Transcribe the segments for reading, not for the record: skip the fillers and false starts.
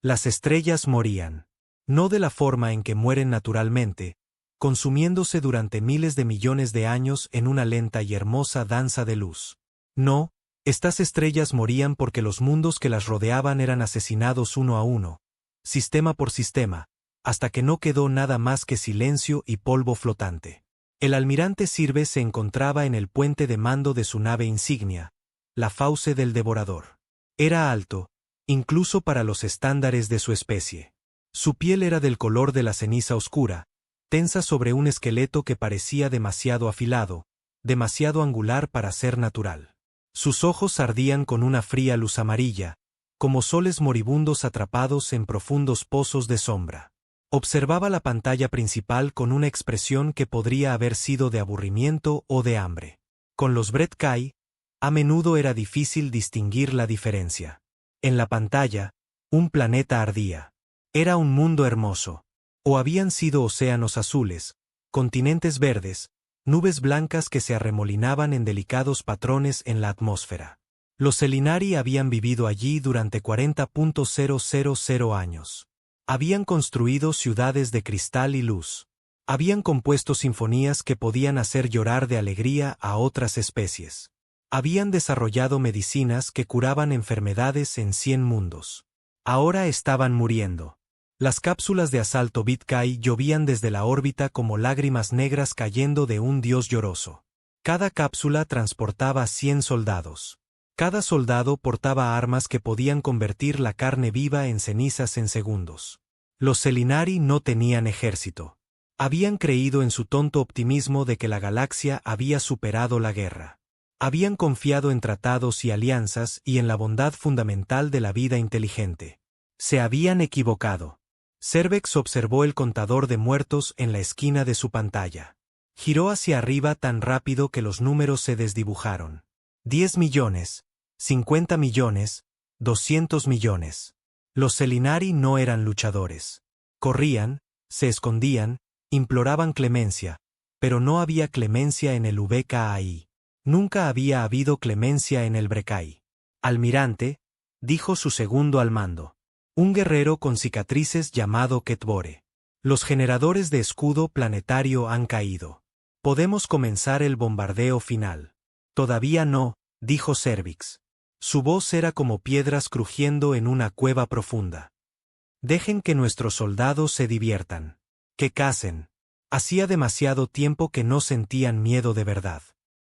Las estrellas morían. No de la forma en que mueren naturalmente, consumiéndose durante miles de millones de años en una lenta y hermosa danza de luz. No, estas estrellas morían porque los mundos que las rodeaban eran asesinados uno a uno, sistema por sistema, hasta que no quedó nada más que silencio y polvo flotante. El almirante Sirve se encontraba en el puente de mando de su nave insignia, la Fauce del Devorador. Era alto, incluso para los estándares de su especie. Su piel era del color de la ceniza oscura, tensa sobre un esqueleto que parecía demasiado afilado, demasiado angular para ser natural. Sus ojos ardían con una fría luz amarilla, como soles moribundos atrapados en profundos pozos de sombra. Observaba la pantalla principal con una expresión que podría haber sido de aburrimiento o de hambre. Con los Bret-Kai, a menudo era difícil distinguir la diferencia. En la pantalla, un planeta ardía. Era un mundo hermoso. O habían sido océanos azules, continentes verdes, nubes blancas que se arremolinaban en delicados patrones en la atmósfera. Los Selinari habían vivido allí durante 40.000 años. Habían construido ciudades de cristal y luz. Habían compuesto sinfonías que podían hacer llorar de alegría a otras especies. Habían desarrollado medicinas que curaban enfermedades en 100 mundos. Ahora estaban muriendo. Las cápsulas de asalto Bit-Kai llovían desde la órbita como lágrimas negras cayendo de un dios lloroso. Cada cápsula transportaba 100 soldados. Cada soldado portaba armas que podían convertir la carne viva en cenizas en segundos. Los Selinari no tenían ejército. Habían creído en su tonto optimismo de que la galaxia había superado la guerra. Habían confiado en tratados y alianzas y en la bondad fundamental de la vida inteligente. Se habían equivocado. Servex observó el contador de muertos en la esquina de su pantalla. Giró hacia arriba tan rápido que los números se desdibujaron. 10 millones, 50 millones, 200 millones. Los Selinari no eran luchadores. Corrían, se escondían, imploraban clemencia, pero no había clemencia en el VKI. Nunca había habido clemencia en el Bret-Kai. Almirante, dijo su segundo al mando. Un guerrero con cicatrices llamado Ketbore. Los generadores de escudo planetario han caído. Podemos comenzar el bombardeo final. Todavía no, dijo Servix. Su voz era como piedras crujiendo en una cueva profunda. Dejen que nuestros soldados se diviertan. Que cacen. Hacía demasiado tiempo que no sentían miedo de verdad.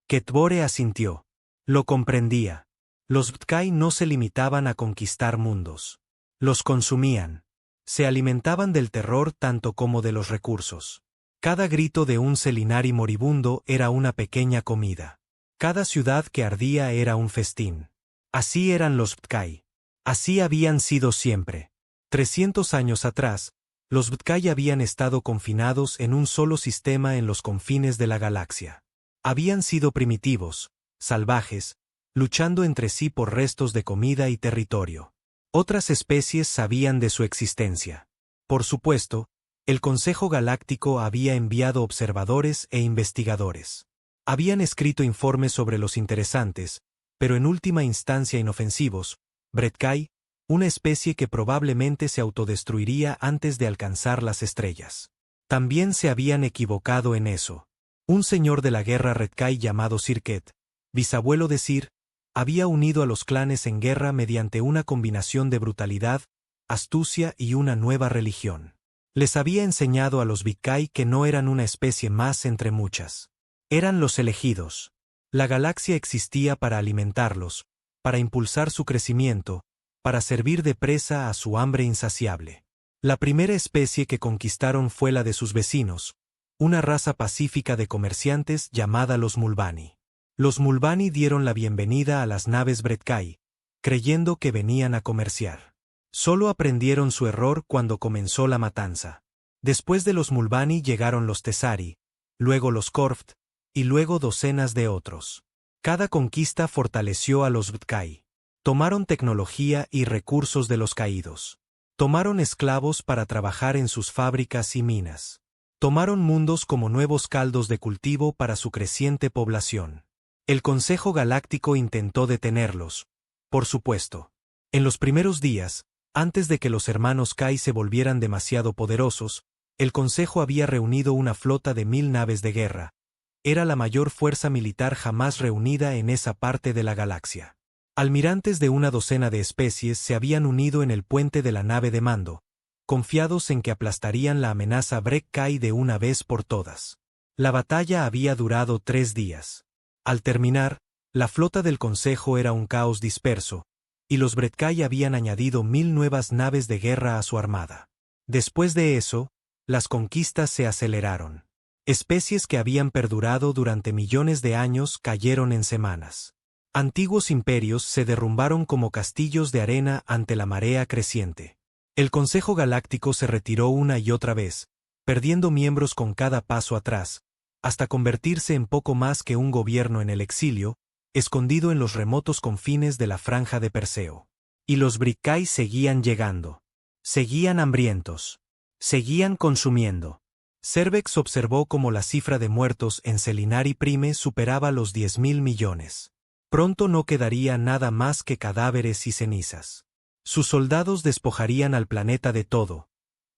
Ketbore asintió. Lo comprendía. Los Bret-Kai no se limitaban a conquistar mundos. Los consumían. Se alimentaban del terror tanto como de los recursos. Cada grito de un Selinari moribundo era una pequeña comida. Cada ciudad que ardía era un festín. Así eran los Bret-Kai. Así habían sido siempre. 300 años atrás, los Bret-Kai habían estado confinados en un solo sistema en los confines de la galaxia. Habían sido primitivos, salvajes, luchando entre sí por restos de comida y territorio. Otras especies sabían de su existencia. Por supuesto, el Consejo Galáctico había enviado observadores e investigadores. Habían escrito informes sobre los interesantes, pero en última instancia inofensivos, Bret-Kai, una especie que probablemente se autodestruiría antes de alcanzar las estrellas. También se habían equivocado en eso. Un señor de la guerra Bret-Kai llamado Sirket, bisabuelo de Sir, había unido a los clanes en guerra mediante una combinación de brutalidad, astucia y una nueva religión. Les había enseñado a los Bit-Kai que no eran una especie más entre muchas. Eran los elegidos. La galaxia existía para alimentarlos, para impulsar su crecimiento, para servir de presa a su hambre insaciable. La primera especie que conquistaron fue la de sus vecinos, una raza pacífica de comerciantes llamada los Mulvani. Los Mulvani dieron la bienvenida a las naves Bret-Kai, creyendo que venían a comerciar. Solo aprendieron su error cuando comenzó la matanza. Después de los Mulvani llegaron los Tesari, luego los Korft, y luego docenas de otros. Cada conquista fortaleció a los Bret-Kai. Tomaron tecnología y recursos de los caídos. Tomaron esclavos para trabajar en sus fábricas y minas. Tomaron mundos como nuevos caldos de cultivo para su creciente población. El Consejo Galáctico intentó detenerlos, por supuesto. En los primeros días, Antes de que los hermanos Kai se volvieran demasiado poderosos, el Consejo había reunido una flota de 1000 naves de guerra. Era la mayor fuerza militar jamás reunida en esa parte de la galaxia. Almirantes de una docena de especies se habían unido en el puente de la nave de mando, confiados en que aplastarían la amenaza Break-Kai de una vez por todas. La batalla había durado 3 días. Al terminar, la flota del Consejo era un caos disperso, y los Break-Kai habían añadido 1000 nuevas naves de guerra a su armada. Después de eso, las conquistas se aceleraron. Especies que habían perdurado durante millones de años cayeron en semanas. Antiguos imperios se derrumbaron como castillos de arena ante la marea creciente. El Consejo Galáctico se retiró una y otra vez, perdiendo miembros con cada paso atrás, hasta convertirse en poco más que un gobierno en el exilio, escondido en los remotos confines de la Franja de Perseo. Y los Break-Kai seguían llegando. Seguían hambrientos. Seguían consumiendo. Cervex observó cómo la cifra de muertos en Selinari Prime superaba los 10.000 millones. Pronto no quedaría nada más que cadáveres y cenizas. Sus soldados despojarían al planeta de todo: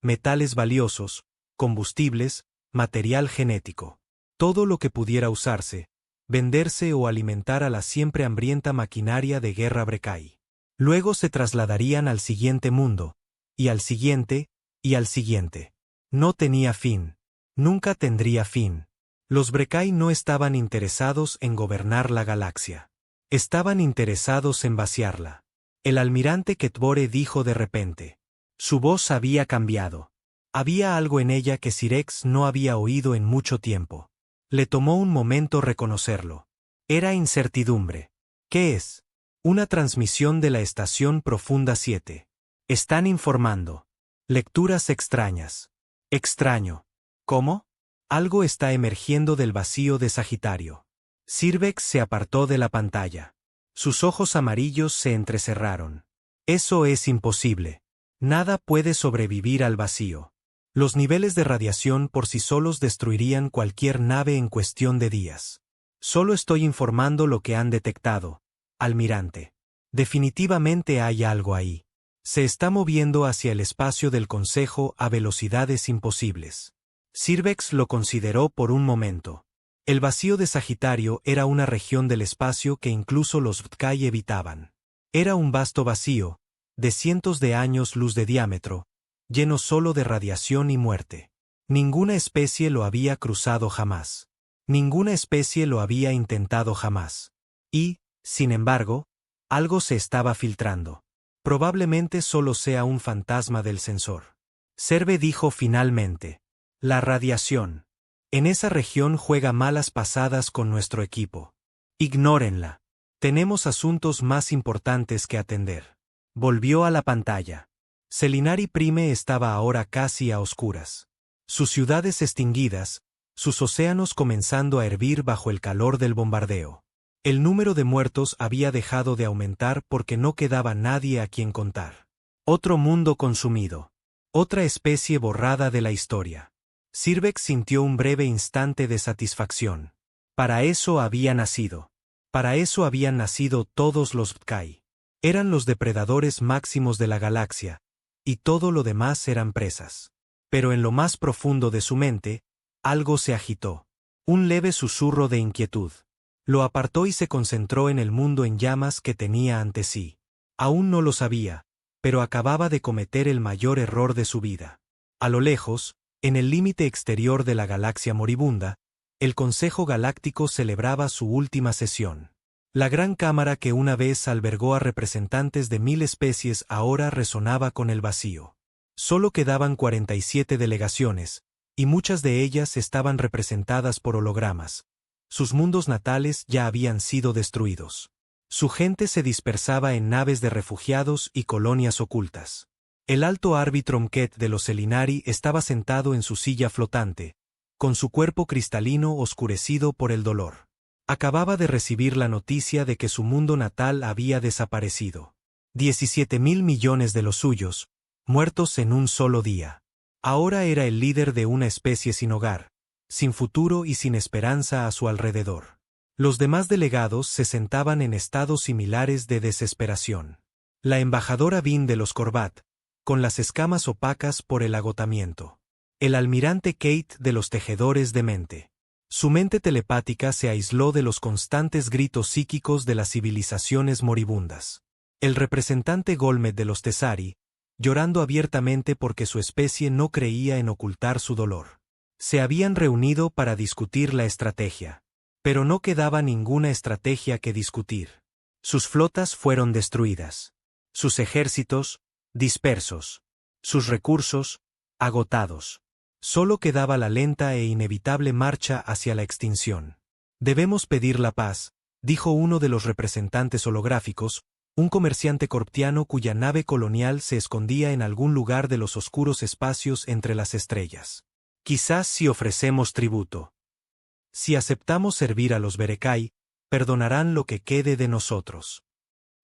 metales valiosos, combustibles, material genético. Todo lo que pudiera usarse, venderse o alimentar a la siempre hambrienta maquinaria de guerra Break-Kai. Luego se trasladarían al siguiente mundo, y al siguiente, y al siguiente. No tenía fin. Nunca tendría fin. Los Break-Kai no estaban interesados en gobernar la galaxia. Estaban interesados en vaciarla. El almirante Ketbore dijo de repente. Su voz había cambiado. Había algo en ella que Sirex no había oído en mucho tiempo. Le tomó un momento reconocerlo. Era incertidumbre. ¿Qué es? Una transmisión de la estación Profunda 7. Están informando. Lecturas extrañas. Extraño. ¿Cómo? Algo está emergiendo del vacío de Sagitario. Sirvex se apartó de la pantalla. Sus ojos amarillos se entrecerraron. Eso es imposible. Nada puede sobrevivir al vacío. Los niveles de radiación por sí solos destruirían cualquier nave en cuestión de días. Solo estoy informando lo que han detectado, almirante. Definitivamente hay algo ahí. Se está moviendo hacia el espacio del Consejo a velocidades imposibles. Sirvex lo consideró por un momento. El vacío de Sagitario era una región del espacio que incluso los Break-Kai evitaban. Era un vasto vacío, de cientos de años luz de diámetro, lleno solo de radiación y muerte. Ninguna especie lo había cruzado jamás. Ninguna especie lo había intentado jamás. Y, sin embargo, algo se estaba filtrando. Probablemente solo sea un fantasma del sensor. Serve dijo finalmente. La radiación. En esa región juega malas pasadas con nuestro equipo. Ignórenla. Tenemos asuntos más importantes que atender. Volvió a la pantalla. Selinari Prime estaba ahora casi a oscuras. Sus ciudades extinguidas, sus océanos comenzando a hervir bajo el calor del bombardeo. El número de muertos había dejado de aumentar porque no quedaba nadie a quien contar. Otro mundo consumido. Otra especie borrada de la historia. Sirvex sintió un breve instante de satisfacción. Para eso había nacido. Para eso habían nacido todos los Break-Kai. Eran los depredadores máximos de la galaxia, y todo lo demás eran presas. Pero en lo más profundo de su mente, algo se agitó. Un leve susurro de inquietud. Lo apartó y se concentró en el mundo en llamas que tenía ante sí. Aún no lo sabía, pero acababa de cometer el mayor error de su vida. A lo lejos, en el límite exterior de la galaxia moribunda, el Consejo Galáctico celebraba su última sesión. La gran cámara que una vez albergó a representantes de 1000 especies ahora resonaba con el vacío. Solo quedaban 47 delegaciones, y muchas de ellas estaban representadas por hologramas. Sus mundos natales ya habían sido destruidos. Su gente se dispersaba en naves de refugiados y colonias ocultas. El alto árbitro Mket de los Selinari estaba sentado en su silla flotante, con su cuerpo cristalino oscurecido por el dolor. Acababa de recibir la noticia de que su mundo natal había desaparecido. 17.000 millones de los suyos, muertos en un solo día. Ahora era el líder de una especie sin hogar, sin futuro y sin esperanza a su alrededor. Los demás delegados se sentaban en estados similares de desesperación. La embajadora Vin de los Corbat, con las escamas opacas por el agotamiento. El almirante Kate de los tejedores de mente. Su mente telepática se aisló de los constantes gritos psíquicos de las civilizaciones moribundas. El representante Golmet de los Tesari, llorando abiertamente porque su especie no creía en ocultar su dolor. Se habían reunido para discutir la estrategia. Pero no quedaba ninguna estrategia que discutir. Sus flotas fueron destruidas. Sus ejércitos, dispersos. Sus recursos, agotados. Solo quedaba la lenta e inevitable marcha hacia la extinción. Debemos pedir la paz, dijo uno de los representantes holográficos, un comerciante corptiano cuya nave colonial se escondía en algún lugar de los oscuros espacios entre las estrellas. Quizás si ofrecemos tributo. Si aceptamos servir a los Berekai, perdonarán lo que quede de nosotros.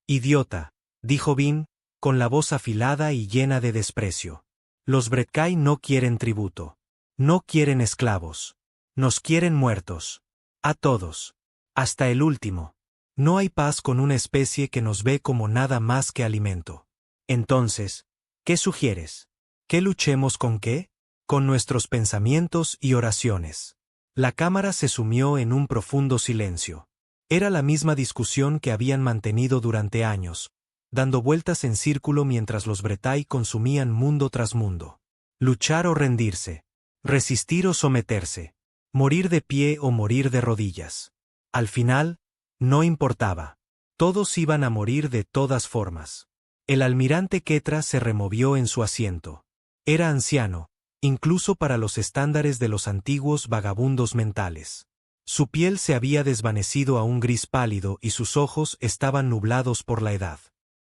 Idiota, dijo Vin, con la voz afilada y llena de desprecio. Los Berekai no quieren tributo. No quieren esclavos. Nos quieren muertos. A todos. Hasta el último. No hay paz con una especie que nos ve como nada más que alimento. Entonces, ¿qué sugieres? ¿Que luchemos con qué? Con nuestros pensamientos y oraciones. La cámara se sumió en un profundo silencio. Era la misma discusión que habían mantenido durante años, dando vueltas en círculo mientras los Bretai consumían mundo tras mundo. Luchar o rendirse. Resistir o someterse. Morir de pie o morir de rodillas. Al final, no importaba. Todos iban a morir de todas formas. El almirante Ketra se removió en su asiento. Era anciano, incluso para los estándares de los antiguos vagabundos mentales. Su piel se había desvanecido a un gris pálido y sus ojos estaban nublados por la edad.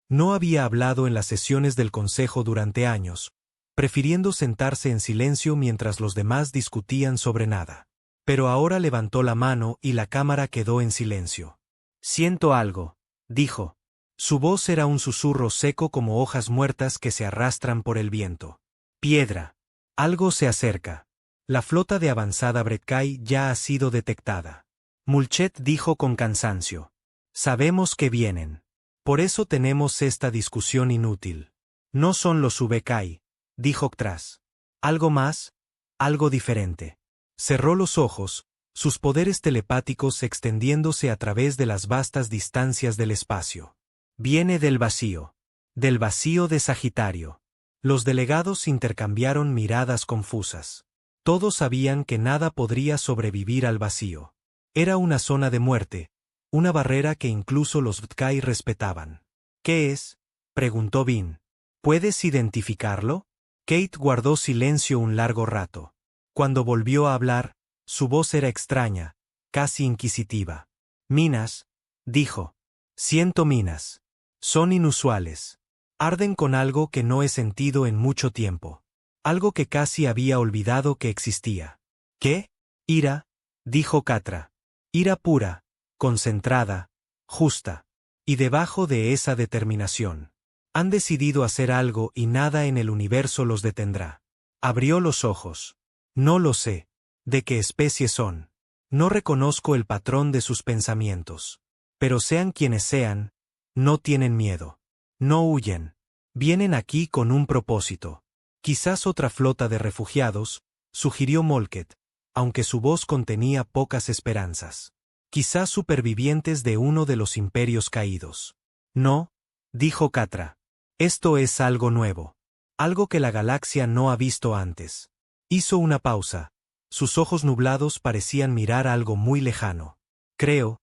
No había hablado en las sesiones del consejo durante años, prefiriendo sentarse en silencio mientras los demás discutían sobre nada. Pero ahora levantó la mano y la cámara quedó en silencio. Siento algo, dijo. Su voz era un susurro seco como hojas muertas que se arrastran por el viento. Piedra. Algo se acerca. La flota de avanzada Brekai ya ha sido detectada. Mulchet dijo con cansancio. Sabemos que vienen. Por eso tenemos esta discusión inútil. No son los Ubekai, dijo Ktras. Algo más, algo diferente. Cerró los ojos, sus poderes telepáticos extendiéndose a través de las vastas distancias del espacio. Viene del vacío. Del vacío de Sagitario. Los delegados intercambiaron miradas confusas. Todos sabían que nada podría sobrevivir al vacío. Era una zona de muerte, una barrera que incluso los Btkai respetaban. ¿Qué es? Preguntó Vin. ¿Puedes identificarlo? Kate guardó silencio un largo rato. Cuando volvió a hablar, su voz era extraña, casi inquisitiva. Minas, dijo. Siento minas. Son inusuales. Arden con algo que no he sentido en mucho tiempo. Algo que casi había olvidado que existía. ¿Qué? Ira, dijo Catra. Ira pura, concentrada, justa. Y debajo de esa determinación. Han decidido hacer algo y nada en el universo los detendrá. Abrió los ojos. No lo sé. ¿De qué especie son? No reconozco el patrón de sus pensamientos. Pero sean quienes sean, no tienen miedo. No huyen. Vienen aquí con un propósito. Quizás otra flota de refugiados, sugirió Molket, aunque su voz contenía pocas esperanzas. Quizás supervivientes de uno de los imperios caídos. No, dijo Catra. Esto es algo nuevo. Algo que la galaxia no ha visto antes. Hizo una pausa. Sus ojos nublados parecían mirar algo muy lejano. Creo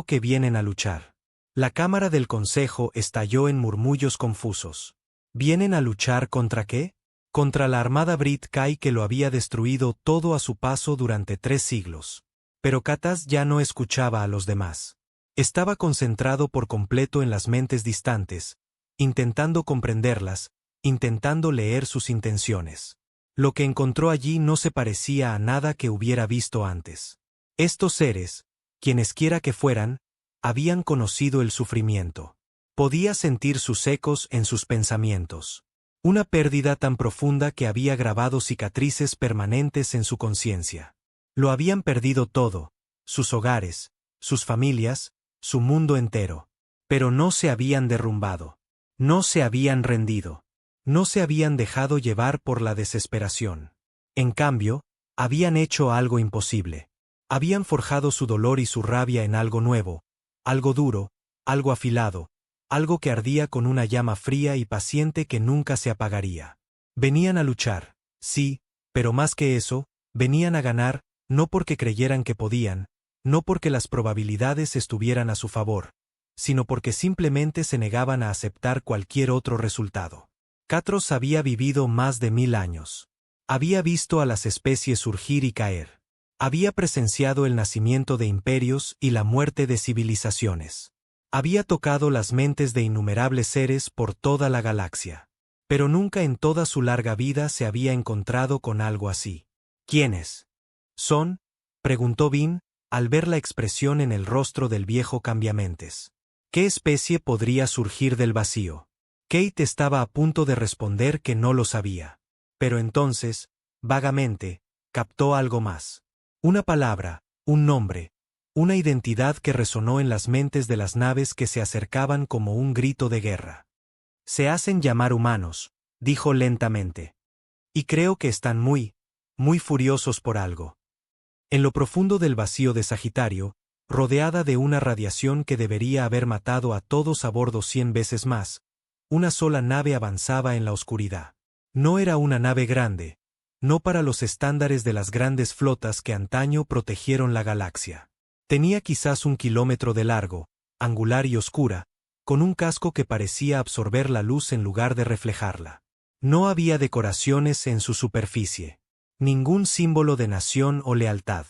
que vienen a luchar. La cámara del consejo estalló en murmullos confusos. ¿Vienen a luchar contra qué? Contra la armada Brit Kai que lo había destruido todo a su paso durante 3 siglos. Pero Katas ya no escuchaba a los demás. Estaba concentrado por completo en las mentes distantes, intentando comprenderlas, intentando leer sus intenciones. Lo que encontró allí no se parecía a nada que hubiera visto antes. Estos seres, quienesquiera que fueran, habían conocido el sufrimiento. Podía sentir sus ecos en sus pensamientos. Una pérdida tan profunda que había grabado cicatrices permanentes en su conciencia. Lo habían perdido todo, sus hogares, sus familias, su mundo entero. Pero no se habían derrumbado. No se habían rendido. No se habían dejado llevar por la desesperación. En cambio, habían hecho algo imposible. Habían forjado su dolor y su rabia en algo nuevo, algo duro, algo afilado, algo que ardía con una llama fría y paciente que nunca se apagaría. Venían a luchar, sí, pero más que eso, venían a ganar, no porque creyeran que podían, no porque las probabilidades estuvieran a su favor, sino porque simplemente se negaban a aceptar cualquier otro resultado. Catros había vivido más de 1000 años. Había visto a las especies surgir y caer. Había presenciado el nacimiento de imperios y la muerte de civilizaciones. Había tocado las mentes de innumerables seres por toda la galaxia. Pero nunca en toda su larga vida se había encontrado con algo así. ¿Quiénes son?, preguntó Vin, al ver la expresión en el rostro del viejo Cambiamentes. ¿Qué especie podría surgir del vacío? Kate estaba a punto de responder que no lo sabía. Pero entonces, vagamente, captó algo más. Una palabra, un nombre, una identidad que resonó en las mentes de las naves que se acercaban como un grito de guerra. Se hacen llamar humanos, dijo lentamente. Y creo que están muy furiosos por algo. En lo profundo del vacío de Sagitario, rodeada de una radiación que debería haber matado a todos a bordo 100 veces más, una sola nave avanzaba en la oscuridad. No era una nave grande, no para los estándares de las grandes flotas que antaño protegieron la galaxia. Tenía quizás 1 kilómetro de largo, angular y oscura, con un casco que parecía absorber la luz en lugar de reflejarla. No había decoraciones en su superficie. Ningún símbolo de nación o lealtad.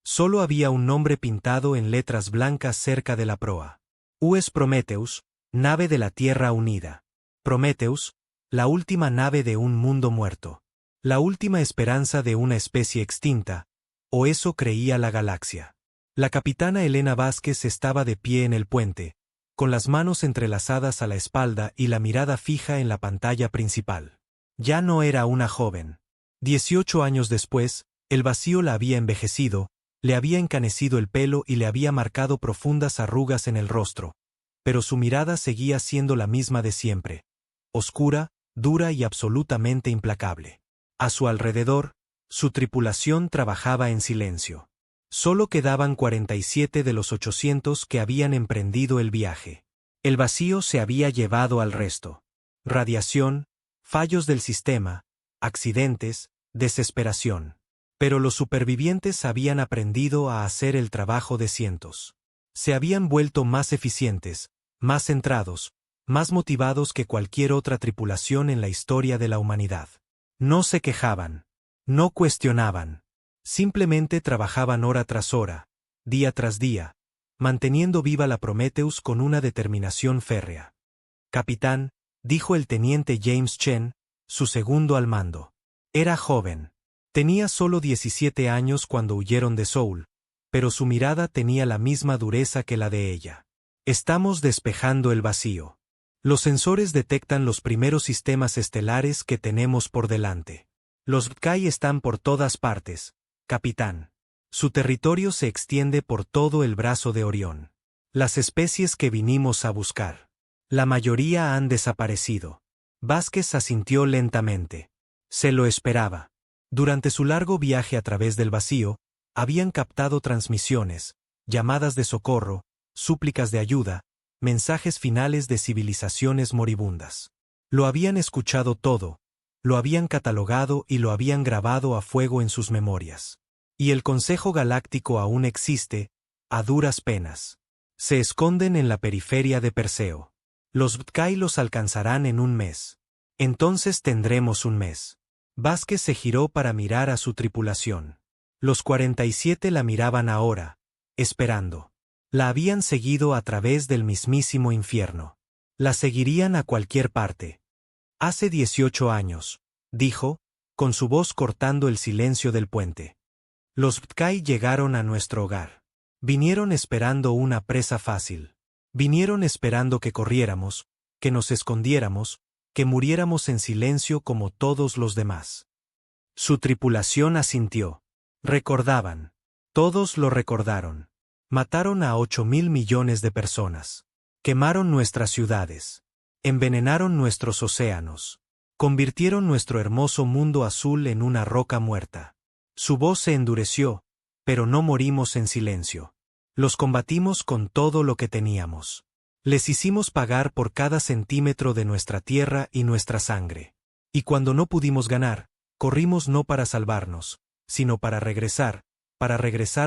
Solo había un nombre pintado en letras blancas cerca de la proa. US Prometheus, nave de la Tierra Unida. Prometheus, la última nave de un mundo muerto. La última esperanza de una especie extinta, o eso creía la galaxia. La capitana Elena Vázquez estaba de pie en el puente, con las manos entrelazadas a la espalda y la mirada fija en la pantalla principal. Ya no era una joven. 18 años después, el vacío la había envejecido, le había encanecido el pelo y le había marcado profundas arrugas en el rostro, pero su mirada seguía siendo la misma de siempre, oscura, dura y absolutamente implacable. A su alrededor, su tripulación trabajaba en silencio. Solo quedaban 47 de los 800 que habían emprendido el viaje. El vacío se había llevado al resto. Radiación, fallos del sistema, accidentes, desesperación. Pero los supervivientes habían aprendido a hacer el trabajo de cientos. Se habían vuelto más eficientes, más centrados, más motivados que cualquier otra tripulación en la historia de la humanidad. No se quejaban. No cuestionaban. Simplemente trabajaban hora tras hora, día tras día, manteniendo viva la Prometheus con una determinación férrea. Capitán, dijo el teniente James Chen, su segundo al mando. Era joven. Tenía solo 17 años cuando huyeron de Soul, pero su mirada tenía la misma dureza que la de ella. Estamos despejando el vacío. Los sensores detectan los primeros sistemas estelares que tenemos por delante. Los B'kai están por todas partes, capitán. Su territorio se extiende por todo el brazo de Orión. Las especies que vinimos a buscar. La mayoría han desaparecido. Vázquez asintió lentamente. Se lo esperaba. Durante su largo viaje a través del vacío, habían captado transmisiones, llamadas de socorro, súplicas de ayuda, mensajes finales de civilizaciones moribundas. Lo habían escuchado todo, lo habían catalogado y lo habían grabado a fuego en sus memorias. Y el Consejo Galáctico aún existe, a duras penas. Se esconden en la periferia de Perseo. Los B'kai los alcanzarán en un mes. Entonces tendremos un mes. Vázquez se giró para mirar a su tripulación. Los 47 la miraban ahora, esperando. La habían seguido a través del mismísimo infierno. La seguirían a cualquier parte. Hace 18 años, dijo, con su voz cortando el silencio del puente. Los B'kai llegaron a nuestro hogar. Vinieron esperando una presa fácil. Vinieron esperando que corriéramos, que nos escondiéramos, que muriéramos en silencio como todos los demás. Su tripulación asintió. Recordaban. Todos lo recordaron. Mataron a 8.000 millones de personas. Quemaron nuestras ciudades. Envenenaron nuestros océanos. Convirtieron nuestro hermoso mundo azul en una roca muerta. Su voz se endureció, pero no morimos en silencio. Los combatimos con todo lo que teníamos. Les hicimos pagar por cada centímetro de nuestra tierra y nuestra sangre. Y cuando no pudimos ganar, corrimos no para salvarnos, sino para regresar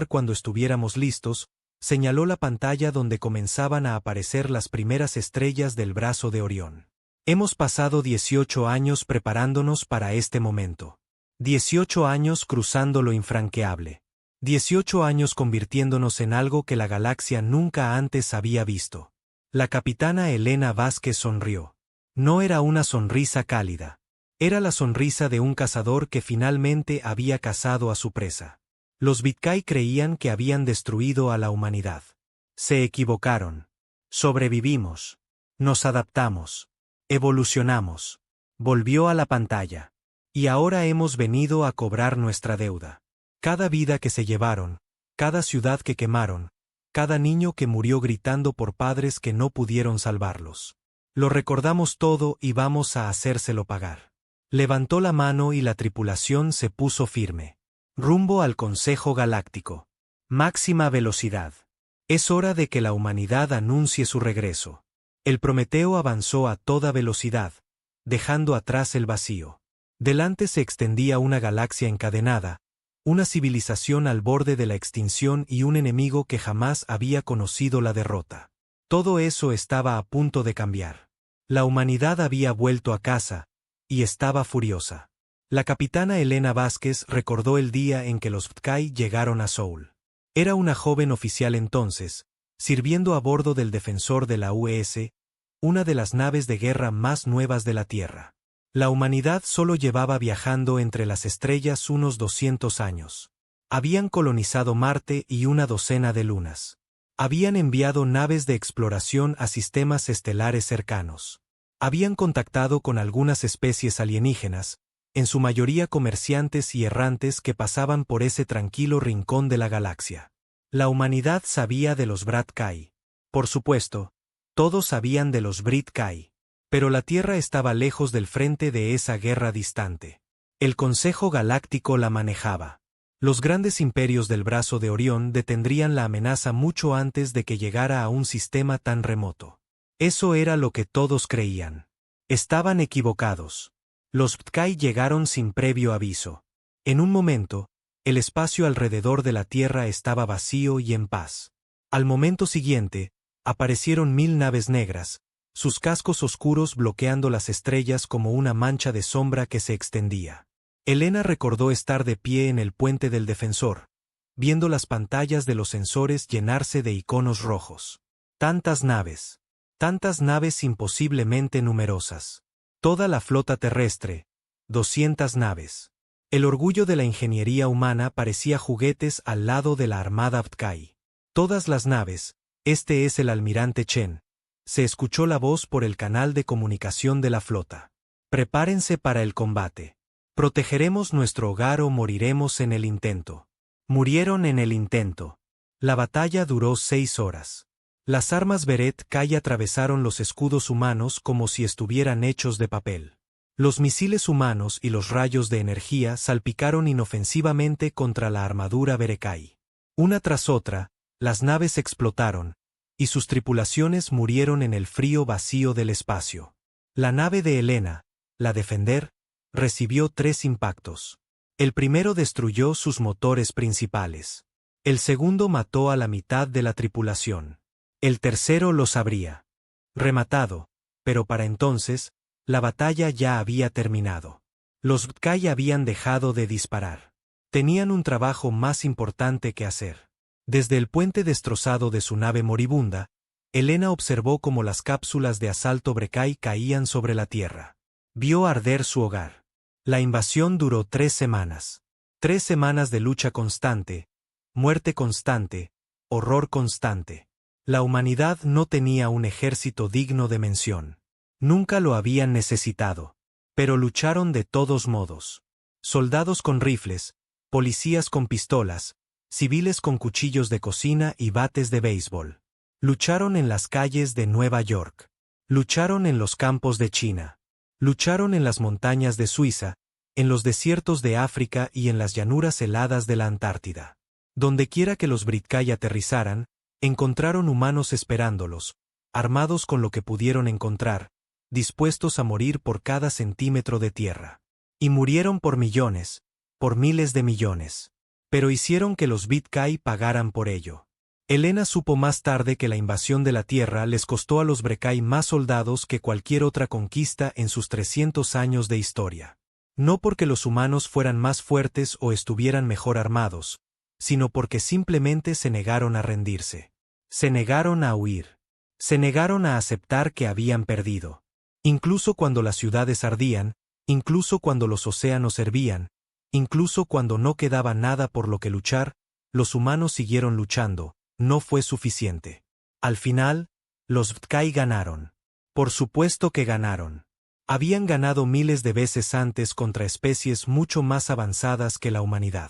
cuando estuviéramos listos, señaló la pantalla donde comenzaban a aparecer las primeras estrellas del brazo de Orión. Hemos pasado 18 años preparándonos para este momento. 18 años cruzando lo infranqueable. 18 años convirtiéndonos en algo que la galaxia nunca antes había visto. La capitana Elena Vázquez sonrió. No era una sonrisa cálida. Era la sonrisa de un cazador que finalmente había cazado a su presa. Los Bitkai creían que habían destruido a la humanidad. Se equivocaron. Sobrevivimos. Nos adaptamos. Evolucionamos. Volvió a la pantalla. Y ahora hemos venido a cobrar nuestra deuda. Cada vida que se llevaron, cada ciudad que quemaron, cada niño que murió gritando por padres que no pudieron salvarlos. Lo recordamos todo y vamos a hacérselo pagar. Levantó la mano y la tripulación se puso firme. Rumbo al Consejo Galáctico. Máxima velocidad. Es hora de que la humanidad anuncie su regreso. El Prometeo avanzó a toda velocidad, dejando atrás el vacío. Delante se extendía una galaxia encadenada, una civilización al borde de la extinción y un enemigo que jamás había conocido la derrota. Todo eso estaba a punto de cambiar. La humanidad había vuelto a casa, y estaba furiosa. La capitana Elena Vázquez recordó el día en que los Bitkai llegaron a Soul. Era una joven oficial entonces, sirviendo a bordo del Defensor de la US, una de las naves de guerra más nuevas de la Tierra. La humanidad solo llevaba viajando entre las estrellas unos 200 años. Habían colonizado Marte y una docena de lunas. Habían enviado naves de exploración a sistemas estelares cercanos. Habían contactado con algunas especies alienígenas, en su mayoría comerciantes y errantes que pasaban por ese tranquilo rincón de la galaxia. La humanidad sabía de los Brat-Kai. Por supuesto, todos sabían de los Brit-Kai. Pero la Tierra estaba lejos del frente de esa guerra distante. El Consejo Galáctico la manejaba. Los grandes imperios del brazo de Orión detendrían la amenaza mucho antes de que llegara a un sistema tan remoto. Eso era lo que todos creían. Estaban equivocados. Los Bitkai llegaron sin previo aviso. En un momento, el espacio alrededor de la Tierra estaba vacío y en paz. Al momento siguiente, aparecieron 1000 naves negras, sus cascos oscuros bloqueando las estrellas como una mancha de sombra que se extendía. Elena recordó estar de pie en el puente del Defensor, viendo las pantallas de los sensores llenarse de iconos rojos. Tantas naves imposiblemente numerosas. Toda la flota terrestre, 200 naves. El orgullo de la ingeniería humana parecía juguetes al lado de la armada Bitkai. Todas las naves, este es el almirante Chen. Se escuchó la voz por el canal de comunicación de la flota. Prepárense para el combate. Protegeremos nuestro hogar o moriremos en el intento. Murieron en el intento. La batalla duró 6 horas. Las armas Beret-Kai atravesaron los escudos humanos como si estuvieran hechos de papel. Los misiles humanos y los rayos de energía salpicaron inofensivamente contra la armadura Beret-Kai. Una tras otra, las naves explotaron, y sus tripulaciones murieron en el frío vacío del espacio. La nave de Elena, la Defender, recibió 3 impactos. El primero destruyó sus motores principales. El segundo mató a la mitad de la tripulación. El tercero los habría rematado, pero para entonces, la batalla ya había terminado. Los Bitkai habían dejado de disparar. Tenían un trabajo más importante que hacer. Desde el puente destrozado de su nave moribunda, Elena observó cómo las cápsulas de asalto Bret-Kai caían sobre la Tierra. Vio arder su hogar. La invasión duró 3 semanas. 3 semanas de lucha constante, muerte constante, horror constante. La humanidad no tenía un ejército digno de mención. Nunca lo habían necesitado. Pero lucharon de todos modos. Soldados con rifles, policías con pistolas, civiles con cuchillos de cocina y bates de béisbol. Lucharon en las calles de Nueva York. Lucharon en los campos de China. Lucharon en las montañas de Suiza, en los desiertos de África y en las llanuras heladas de la Antártida. Dondequiera que los Britkai aterrizaran, encontraron humanos esperándolos, armados con lo que pudieron encontrar, dispuestos a morir por cada centímetro de tierra. Y murieron por millones, por miles de millones. Pero hicieron que los Britkai pagaran por ello. Helena supo más tarde que la invasión de la Tierra les costó a los Britkai más soldados que cualquier otra conquista en sus 300 años de historia. No porque los humanos fueran más fuertes o estuvieran mejor armados, sino porque simplemente se negaron a rendirse. Se negaron a huir. Se negaron a aceptar que habían perdido. Incluso cuando las ciudades ardían, incluso cuando los océanos hervían, incluso cuando no quedaba nada por lo que luchar, los humanos siguieron luchando. No fue suficiente. Al final, los Britkai ganaron. Por supuesto que ganaron. Habían ganado miles de veces antes contra especies mucho más avanzadas que la humanidad.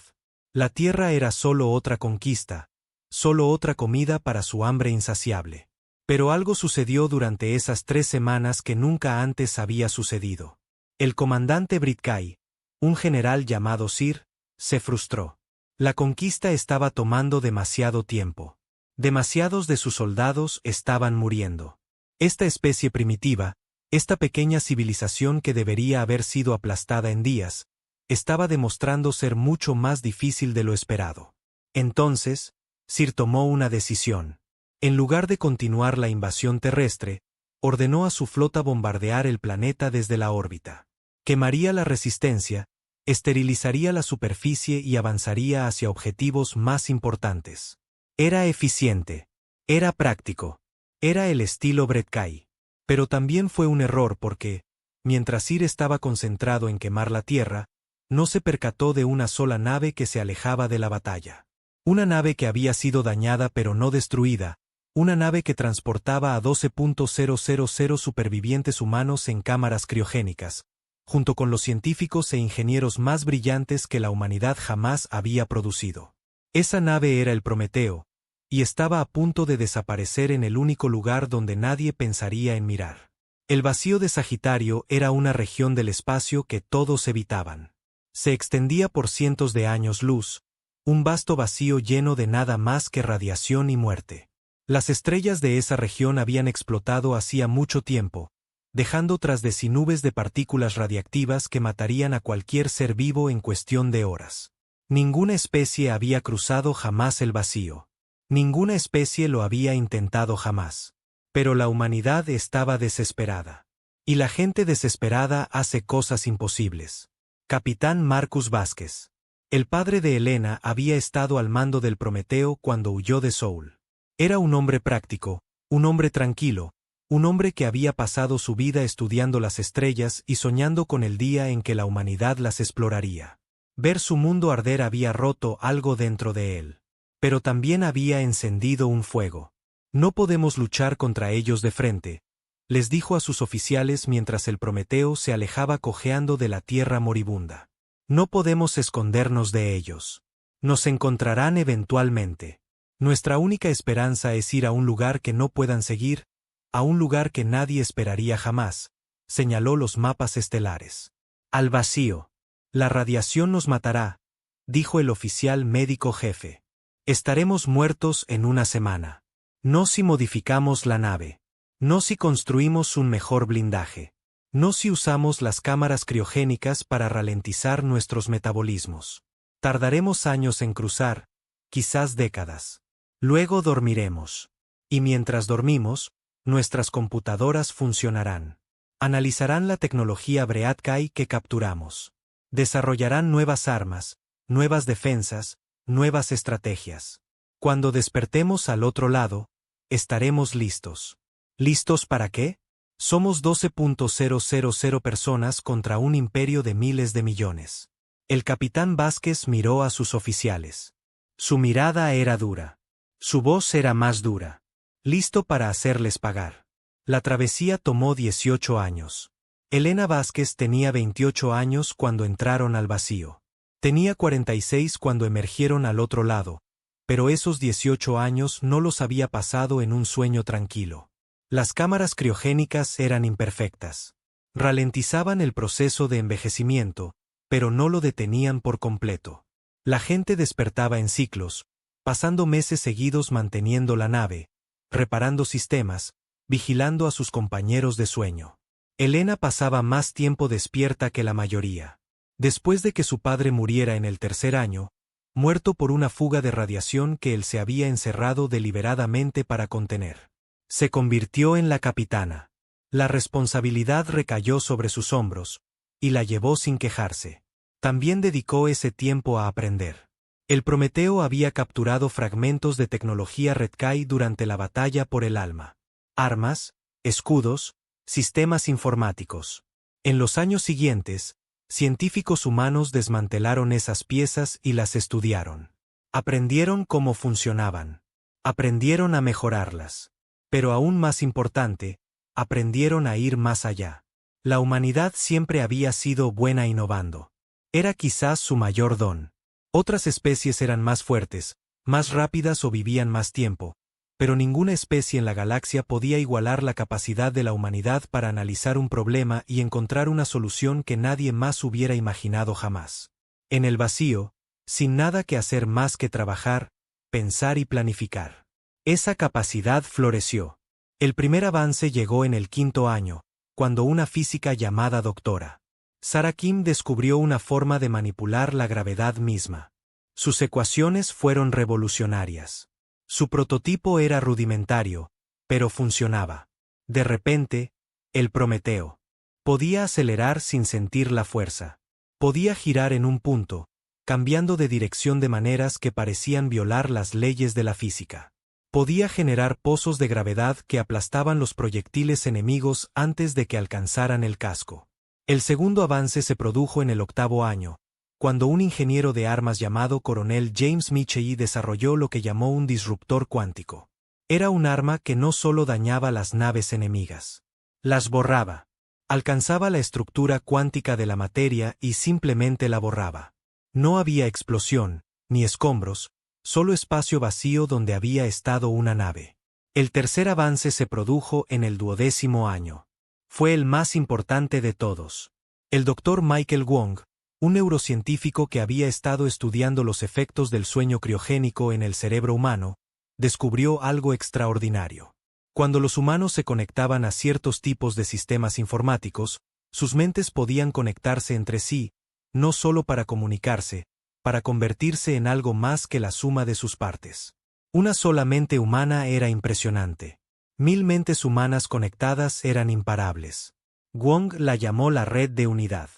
La Tierra era solo otra conquista, solo otra comida para su hambre insaciable. Pero algo sucedió durante esas 3 semanas que nunca antes había sucedido. El comandante Britkai, un general llamado Sir, se frustró. La conquista estaba tomando demasiado tiempo. Demasiados de sus soldados estaban muriendo. Esta especie primitiva, esta pequeña civilización que debería haber sido aplastada en días, estaba demostrando ser mucho más difícil de lo esperado. Entonces, Sir tomó una decisión. En lugar de continuar la invasión terrestre, ordenó a su flota bombardear el planeta desde la órbita. Quemaría la resistencia, esterilizaría la superficie y avanzaría hacia objetivos más importantes. Era eficiente. Era práctico. Era el estilo Britkai. Pero también fue un error porque, mientras Sir estaba concentrado en quemar la Tierra, no se percató de una sola nave que se alejaba de la batalla. Una nave que había sido dañada pero no destruida, una nave que transportaba a 12.000 supervivientes humanos en cámaras criogénicas, junto con los científicos e ingenieros más brillantes que la humanidad jamás había producido. Esa nave era el Prometeo, y estaba a punto de desaparecer en el único lugar donde nadie pensaría en mirar. El vacío de Sagitario era una región del espacio que todos evitaban. Se extendía por cientos de años luz, un vasto vacío lleno de nada más que radiación y muerte. Las estrellas de esa región habían explotado hacía mucho tiempo, dejando tras de sí nubes de partículas radiactivas que matarían a cualquier ser vivo en cuestión de horas. Ninguna especie había cruzado jamás el vacío. Ninguna especie lo había intentado jamás. Pero la humanidad estaba desesperada. Y la gente desesperada hace cosas imposibles. Capitán Marcus Vázquez. El padre de Helena había estado al mando del Prometeo cuando huyó de Soul. Era un hombre práctico, un hombre tranquilo, un hombre que había pasado su vida estudiando las estrellas y soñando con el día en que la humanidad las exploraría. Ver su mundo arder había roto algo dentro de él. Pero también había encendido un fuego. No podemos luchar contra ellos de frente, les dijo a sus oficiales mientras el Prometeo se alejaba cojeando de la tierra moribunda. No podemos escondernos de ellos. Nos encontrarán eventualmente. Nuestra única esperanza es ir a un lugar que no puedan seguir, a un lugar que nadie esperaría jamás, señaló los mapas estelares. Al vacío. La radiación nos matará, dijo el oficial médico jefe. Estaremos muertos en una semana. No si modificamos la nave. No si construimos un mejor blindaje. No si usamos las cámaras criogénicas para ralentizar nuestros metabolismos. Tardaremos años en cruzar, quizás décadas. Luego dormiremos. Y mientras dormimos, nuestras computadoras funcionarán. Analizarán la tecnología Britkai que capturamos. Desarrollarán nuevas armas, nuevas defensas, nuevas estrategias. Cuando despertemos al otro lado, estaremos listos. ¿Listos para qué? Somos 12.000 personas contra un imperio de miles de millones. El capitán Vázquez miró a sus oficiales. Su mirada era dura. Su voz era más dura. Listo para hacerles pagar. La travesía tomó 18 años. Helena Vázquez tenía 28 años cuando entraron al vacío. Tenía 46 cuando emergieron al otro lado, pero esos 18 años no los había pasado en un sueño tranquilo. Las cámaras criogénicas eran imperfectas. Ralentizaban el proceso de envejecimiento, pero no lo detenían por completo. La gente despertaba en ciclos, pasando meses seguidos manteniendo la nave, reparando sistemas, vigilando a sus compañeros de sueño. Elena pasaba más tiempo despierta que la mayoría. Después de que su padre muriera en el tercer año, muerto por una fuga de radiación que él se había encerrado deliberadamente para contener, se convirtió en la capitana. La responsabilidad recayó sobre sus hombros, y la llevó sin quejarse. También dedicó ese tiempo a aprender. El Prometeo había capturado fragmentos de tecnología Redkai durante la batalla por el alma. Armas, escudos, sistemas informáticos. En los años siguientes, científicos humanos desmantelaron esas piezas y las estudiaron. Aprendieron cómo funcionaban. Aprendieron a mejorarlas. Pero aún más importante, aprendieron a ir más allá. La humanidad siempre había sido buena innovando. Era quizás su mayor don. Otras especies eran más fuertes, más rápidas o vivían más tiempo, pero ninguna especie en la galaxia podía igualar la capacidad de la humanidad para analizar un problema y encontrar una solución que nadie más hubiera imaginado jamás. En el vacío, sin nada que hacer más que trabajar, pensar y planificar. Esa capacidad floreció. El primer avance llegó en el quinto año, cuando una física llamada Dra. Sarah Kim descubrió una forma de manipular la gravedad misma. Sus ecuaciones fueron revolucionarias. Su prototipo era rudimentario, pero funcionaba. De repente, el Prometeo podía acelerar sin sentir la fuerza. Podía girar en un punto, cambiando de dirección de maneras que parecían violar las leyes de la física. Podía generar pozos de gravedad que aplastaban los proyectiles enemigos antes de que alcanzaran el casco. El segundo avance se produjo en el octavo año, cuando un ingeniero de armas llamado coronel James Michie desarrolló lo que llamó un disruptor cuántico. Era un arma que no solo dañaba las naves enemigas, las borraba. Alcanzaba la estructura cuántica de la materia y simplemente la borraba. No había explosión, ni escombros, solo espacio vacío donde había estado una nave. El tercer avance se produjo en el 12º año. Fue el más importante de todos. El Dr. Michael Wong, un neurocientífico que había estado estudiando los efectos del sueño criogénico en el cerebro humano, descubrió algo extraordinario. Cuando los humanos se conectaban a ciertos tipos de sistemas informáticos, sus mentes podían conectarse entre sí, no solo para comunicarse, para convertirse en algo más que la suma de sus partes. Una sola mente humana era impresionante. 1000 mentes humanas conectadas eran imparables. Wong la llamó la red de unidad.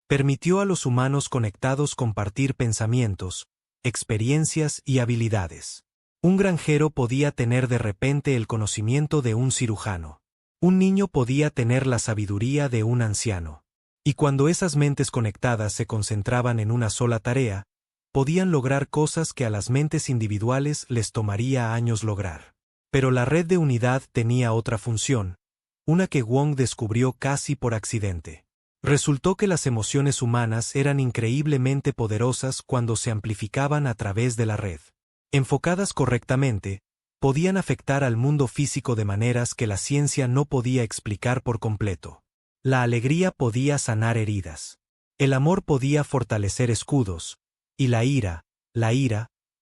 Permitió a los humanos conectados compartir pensamientos, experiencias y habilidades. Un granjero podía tener de repente el conocimiento de un cirujano. Un niño podía tener la sabiduría de un anciano. Y cuando esas mentes conectadas se concentraban en una sola tarea, podían lograr cosas que a las mentes individuales les tomaría años lograr. Pero la red de unidad tenía otra función, una que Wong descubrió casi por accidente. Resultó que las emociones humanas eran increíblemente poderosas cuando se amplificaban a través de la red. Enfocadas correctamente, podían afectar al mundo físico de maneras que la ciencia no podía explicar por completo. La alegría podía sanar heridas. El amor podía fortalecer escudos. Y la ira,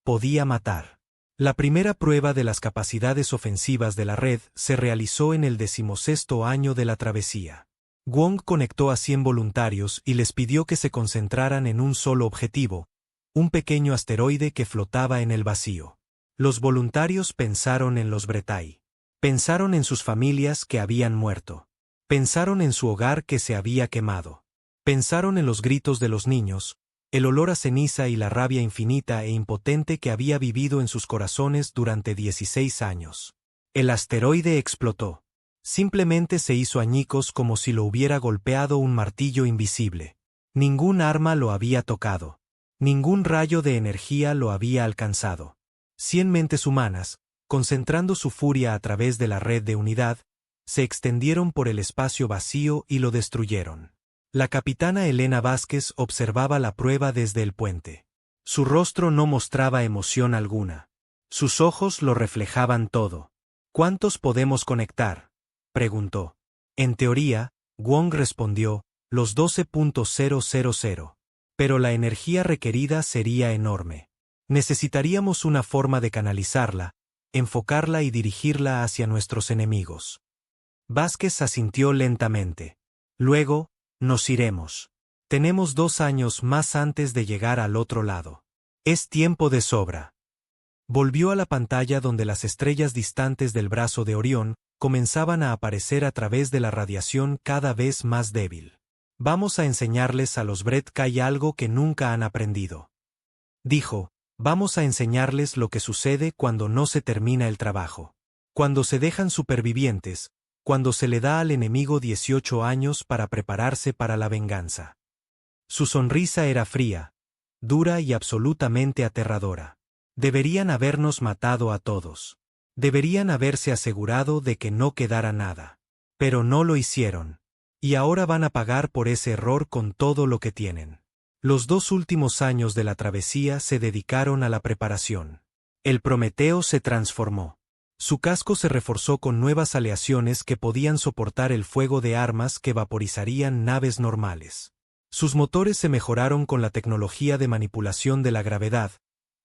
podía matar. La primera prueba de las capacidades ofensivas de la red se realizó en el 16º año de la travesía. Wong conectó a 100 voluntarios y les pidió que se concentraran en un solo objetivo, un pequeño asteroide que flotaba en el vacío. Los voluntarios pensaron en los Bretai. Pensaron en sus familias que habían muerto. Pensaron en su hogar que se había quemado. Pensaron en los gritos de los niños, el olor a ceniza y la rabia infinita e impotente que había vivido en sus corazones durante 16 años. El asteroide explotó. Simplemente se hizo añicos como si lo hubiera golpeado un martillo invisible. Ningún arma lo había tocado. Ningún rayo de energía lo había alcanzado. 100 mentes humanas, concentrando su furia a través de la red de unidad, se extendieron por el espacio vacío y lo destruyeron. La capitana Elena Vázquez observaba la prueba desde el puente. Su rostro no mostraba emoción alguna. Sus ojos lo reflejaban todo. ¿Cuántos podemos conectar?, preguntó. En teoría, Wong respondió, los 12.000. Pero la energía requerida sería enorme. Necesitaríamos una forma de canalizarla, enfocarla y dirigirla hacia nuestros enemigos. Vázquez asintió lentamente. Luego, nos iremos. Tenemos 2 años más antes de llegar al otro lado. Es tiempo de sobra. Volvió a la pantalla donde las estrellas distantes del brazo de Orión comenzaban a aparecer a través de la radiación cada vez más débil. Vamos a enseñarles a los Bredkai algo que nunca han aprendido. Dijo, vamos a enseñarles lo que sucede cuando no se termina el trabajo. Cuando se dejan supervivientes, cuando se le da al enemigo 18 años para prepararse para la venganza. Su sonrisa era fría, dura y absolutamente aterradora. Deberían habernos matado a todos. Deberían haberse asegurado de que no quedara nada. Pero no lo hicieron. Y ahora van a pagar por ese error con todo lo que tienen. Los 2 últimos años de la travesía se dedicaron a la preparación. El Prometeo se transformó. Su casco se reforzó con nuevas aleaciones que podían soportar el fuego de armas que vaporizarían naves normales. Sus motores se mejoraron con la tecnología de manipulación de la gravedad,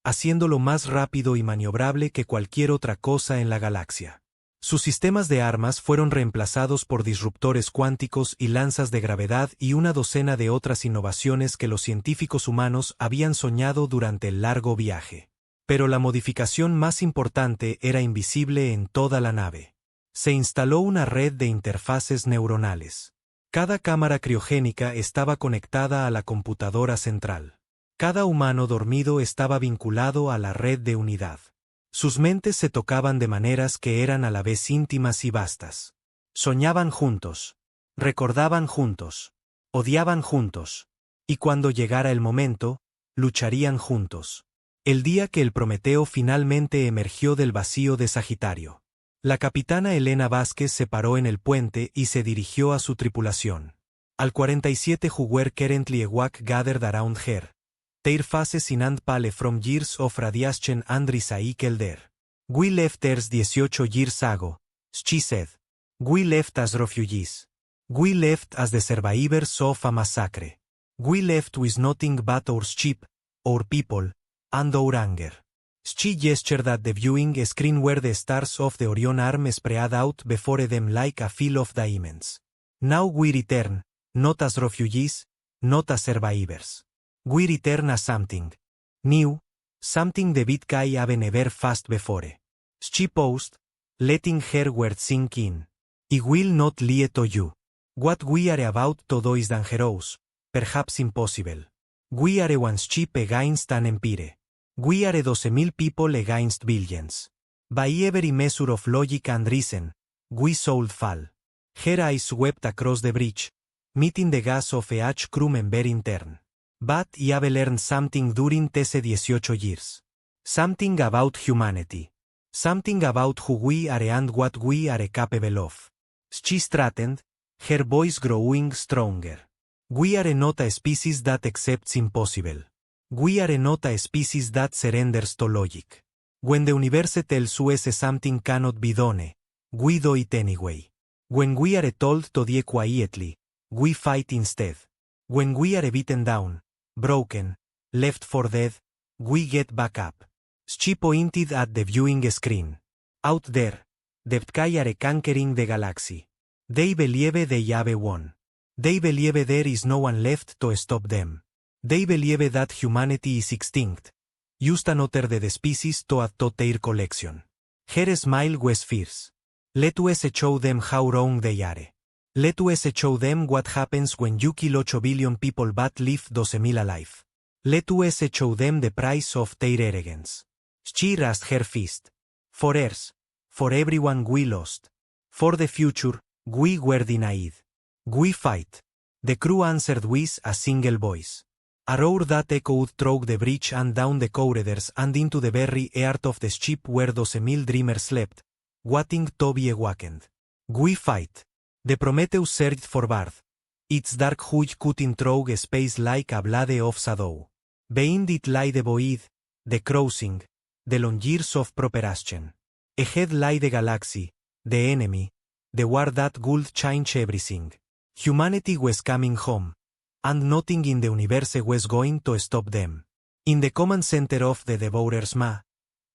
haciéndolo más rápido y maniobrable que cualquier otra cosa en la galaxia. Sus sistemas de armas fueron reemplazados por disruptores cuánticos y lanzas de gravedad y una docena de otras innovaciones que los científicos humanos habían soñado durante el largo viaje. Pero la modificación más importante era invisible en toda la nave. Se instaló una red de interfaces neuronales. Cada cámara criogénica estaba conectada a la computadora central. Cada humano dormido estaba vinculado a la red de unidad. Sus mentes se tocaban de maneras que eran a la vez íntimas y vastas. Soñaban juntos. Recordaban juntos. Odiaban juntos. Y cuando llegara el momento, lucharían juntos. El día que el Prometeo finalmente emergió del vacío de Sagitario. La capitana Elena Vázquez se paró en el puente y se dirigió a su tripulación. Al 47 who were currently awake gathered around her. Their faces in and pale from years of radiation and recycled air. We left Earth 18 years ago, she said. We left as refugees. We left as the survivors of a massacre. We left with nothing but our ship, our people, and our anger. She gestured at the viewing screen where the stars of the Orion arm spread out before them like a file of diamonds. Now we return, not as refugees, not as survivors. We return as something new, something the Bredkai have never faced before. She paused, letting her words sink in. I will not lie to you. What we are about to do is dangerous, perhaps impossible. We are one ship against an empire. We are 12,000 people against billions. By every measure of logic and reason, we should fall. Her eyes swept across the bridge, meeting the gaze of each crew member in turn. But I have learned something during these 18 years. Something about humanity. Something about who we are and what we are capable of. She straightened, her voice growing stronger. We are not a species that accepts impossible. We are not a species that surrenders to logic. When the universe tells us something cannot be done, we do it anyway. When we are told to die quietly, we fight instead. When we are beaten down, broken, left for dead, we get back up. She pointed at the viewing screen. Out there, the Bredkai are conquering the galaxy. They believe they have won. They believe there is no one left to stop them. They believe that humanity is extinct. Just another dead species to add to their collection. Her smile was fierce. Let us show them how wrong they are. Let us show them what happens when you kill 8 billion people but leave 12,000 alive. Let us show them the price of their arrogance. She raised her fist. For Earth, for everyone we lost. For the future, we were denied. We fight. The crew answered with a single voice. A roar that echoed through the bridge and down the corridors and into the very heart of the ship where 12,000 dreamers slept, waiting to be awakened. We fight. The Prometheus surged forward. Its dark hull cutting through space like a blade of shadow. Behind it lay the void, the crossing, the long years of preparation. Ahead lay the galaxy, the enemy, the war that would change everything. Humanity was coming home, and nothing in the universe was going to stop them. In the command center of the Devourers Ma,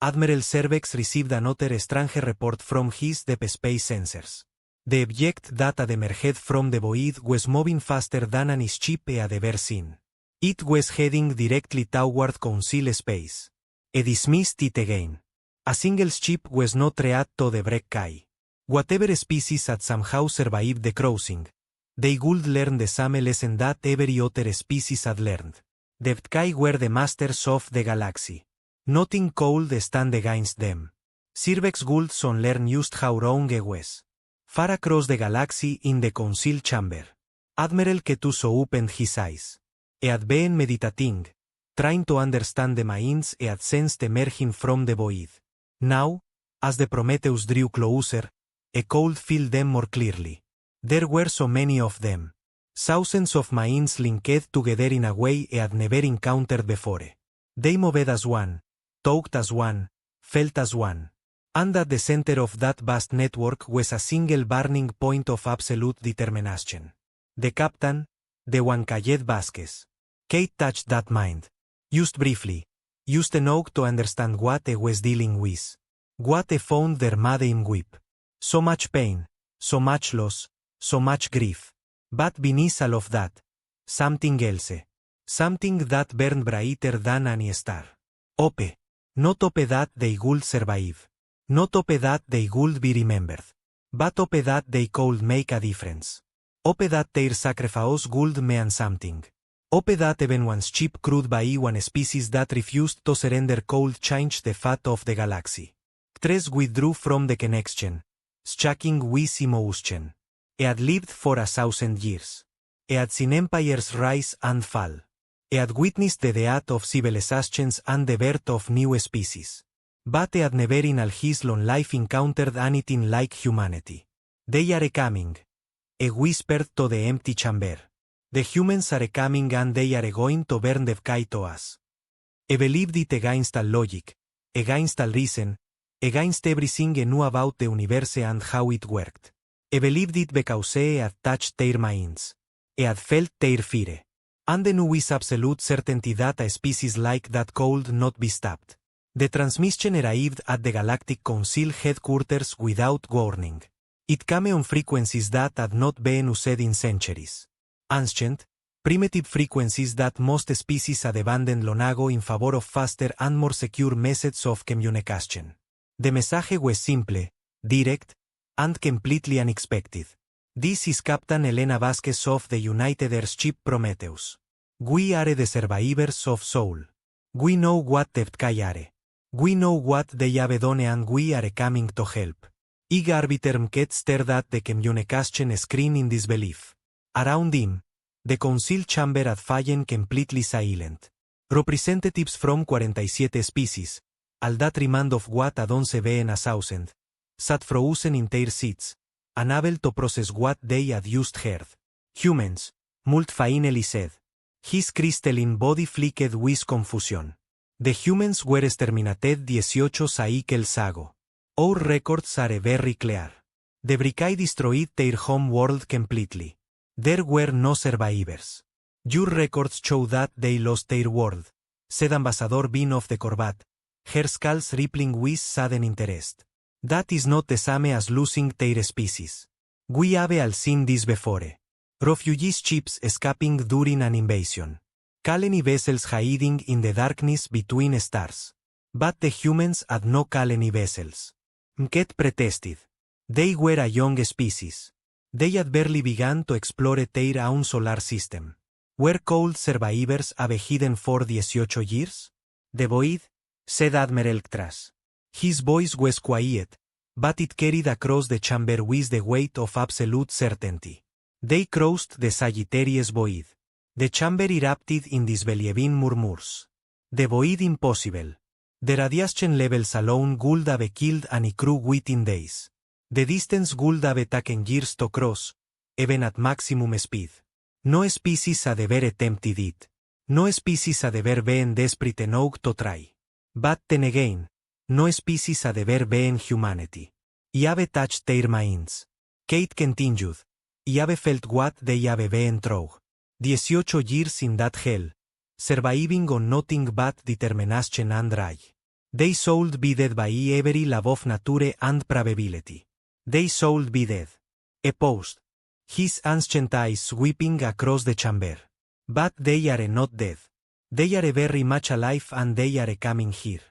Admiral Cervex received another strange report from his deep space sensors. The object that had emerged from the void was moving faster than any ship he had ever seen. It was heading directly toward Council space. He dismissed it again. A single ship was no threat to the Break Kai. Whatever species had somehow survived the crossing, they would learn the same lesson that every other species had learned. The Kai were the masters of the galaxy. Nothing could stand against them. Cervex would soon learn just how wrong he was. Far across the galaxy in the council chamber, Admiral Ketuso opened his eyes. He had been meditating, trying to understand the minds he had sensed emerging from the void. Now, as the Prometheus drew closer, he could feel them more clearly. There were so many of them. Thousands of minds linked together in a way he had never encountered before. They moved as one, talked as one, felt as one. And at the center of that vast network was a single burning point of absolute determination. The captain, the Huancayet Vázquez. Kate touched that mind. Just briefly. Just enough to understand what he was dealing with. What he found there made him weep. So much pain, so much loss, so much grief. But beneath all of that, something else. Something that burned brighter than any star. Hope. Not hope that they would survive. Not hope that they would be remembered. But hope that they could make a difference. Hope that their sacrifice would mean something. Hope that even one ship crewed by one species that refused to surrender could change the fate of the galaxy. Tres withdrew from the connection, shaking with emotion. He had lived for 1,000 years. He had seen empires rise and fall. He had witnessed the death of civilizations and the birth of new species. But he had never in all his long life encountered anything like humanity. They are coming. He whispered to the empty chamber. The humans are coming and they are going to burn the sky to us. He believed it against all logic, against all reason, against everything he knew about the universe and how it worked. He believed it because he had touched their minds. He had felt their fear. And he knew with absolute certainty that a species like that could not be stopped. The transmission arrived at the Galactic Council headquarters without warning. It came on frequencies that had not been used in centuries. Ancient, primitive frequencies that most species had abandoned long ago in favor of faster and more secure methods of communication. The message was simple, direct, and completely unexpected. This is Captain Elena Vázquez of the United Airship Prometheus. We are the survivors of Soul. We know what the Kai are. We know what they have done and we are coming to help. Ig Arbiter Mket stared at the communication screen in disbelief. Around him, the council chamber had fallen completely silent. Representatives from 47 species, all that remained of what had once been 1,000, sat frozen in their seats, unable to process what they had just heard. Humans, Mult finally said. His crystalline body flicked with confusion. The humans were exterminated 18 cycles ago. Our records are very clear. The Brikai destroyed their home world completely. There were no survivors. Your records show that they lost their world, said Ambassador Bean of the Corvat, her scales rippling with sudden interest. That is not the same as losing their species. We have all seen this before. Refugee ships escaping during an invasion. Colony vessels hiding in the darkness between stars. But the humans had no colony vessels. Mket protested. They were a young species. They had barely begun to explore their own solar system. Were cold survivors have hidden for 18 years? The void, said Admiral Ktras. His voice was quiet, but it carried across the chamber with the weight of absolute certainty. They crossed the Sagittarius void. The chamber erupted in disbelieving murmurs. The void impossible. The radiation levels alone would have killed any crew within days. The distance would have taken years to cross, even at maximum speed. No species had ever attempted it. No species had ever been desperate enough to try. But then again, no species had ever been humanity. I have touched their minds. Kate continued. I have felt what they have been through. 18 years in that hell. Surviving on nothing but determination and try. They should be dead by every law of nature and probability. They should be dead. He paused, his ancient eyes sweeping across the chamber. But they are not dead. They are very much alive and they are coming here.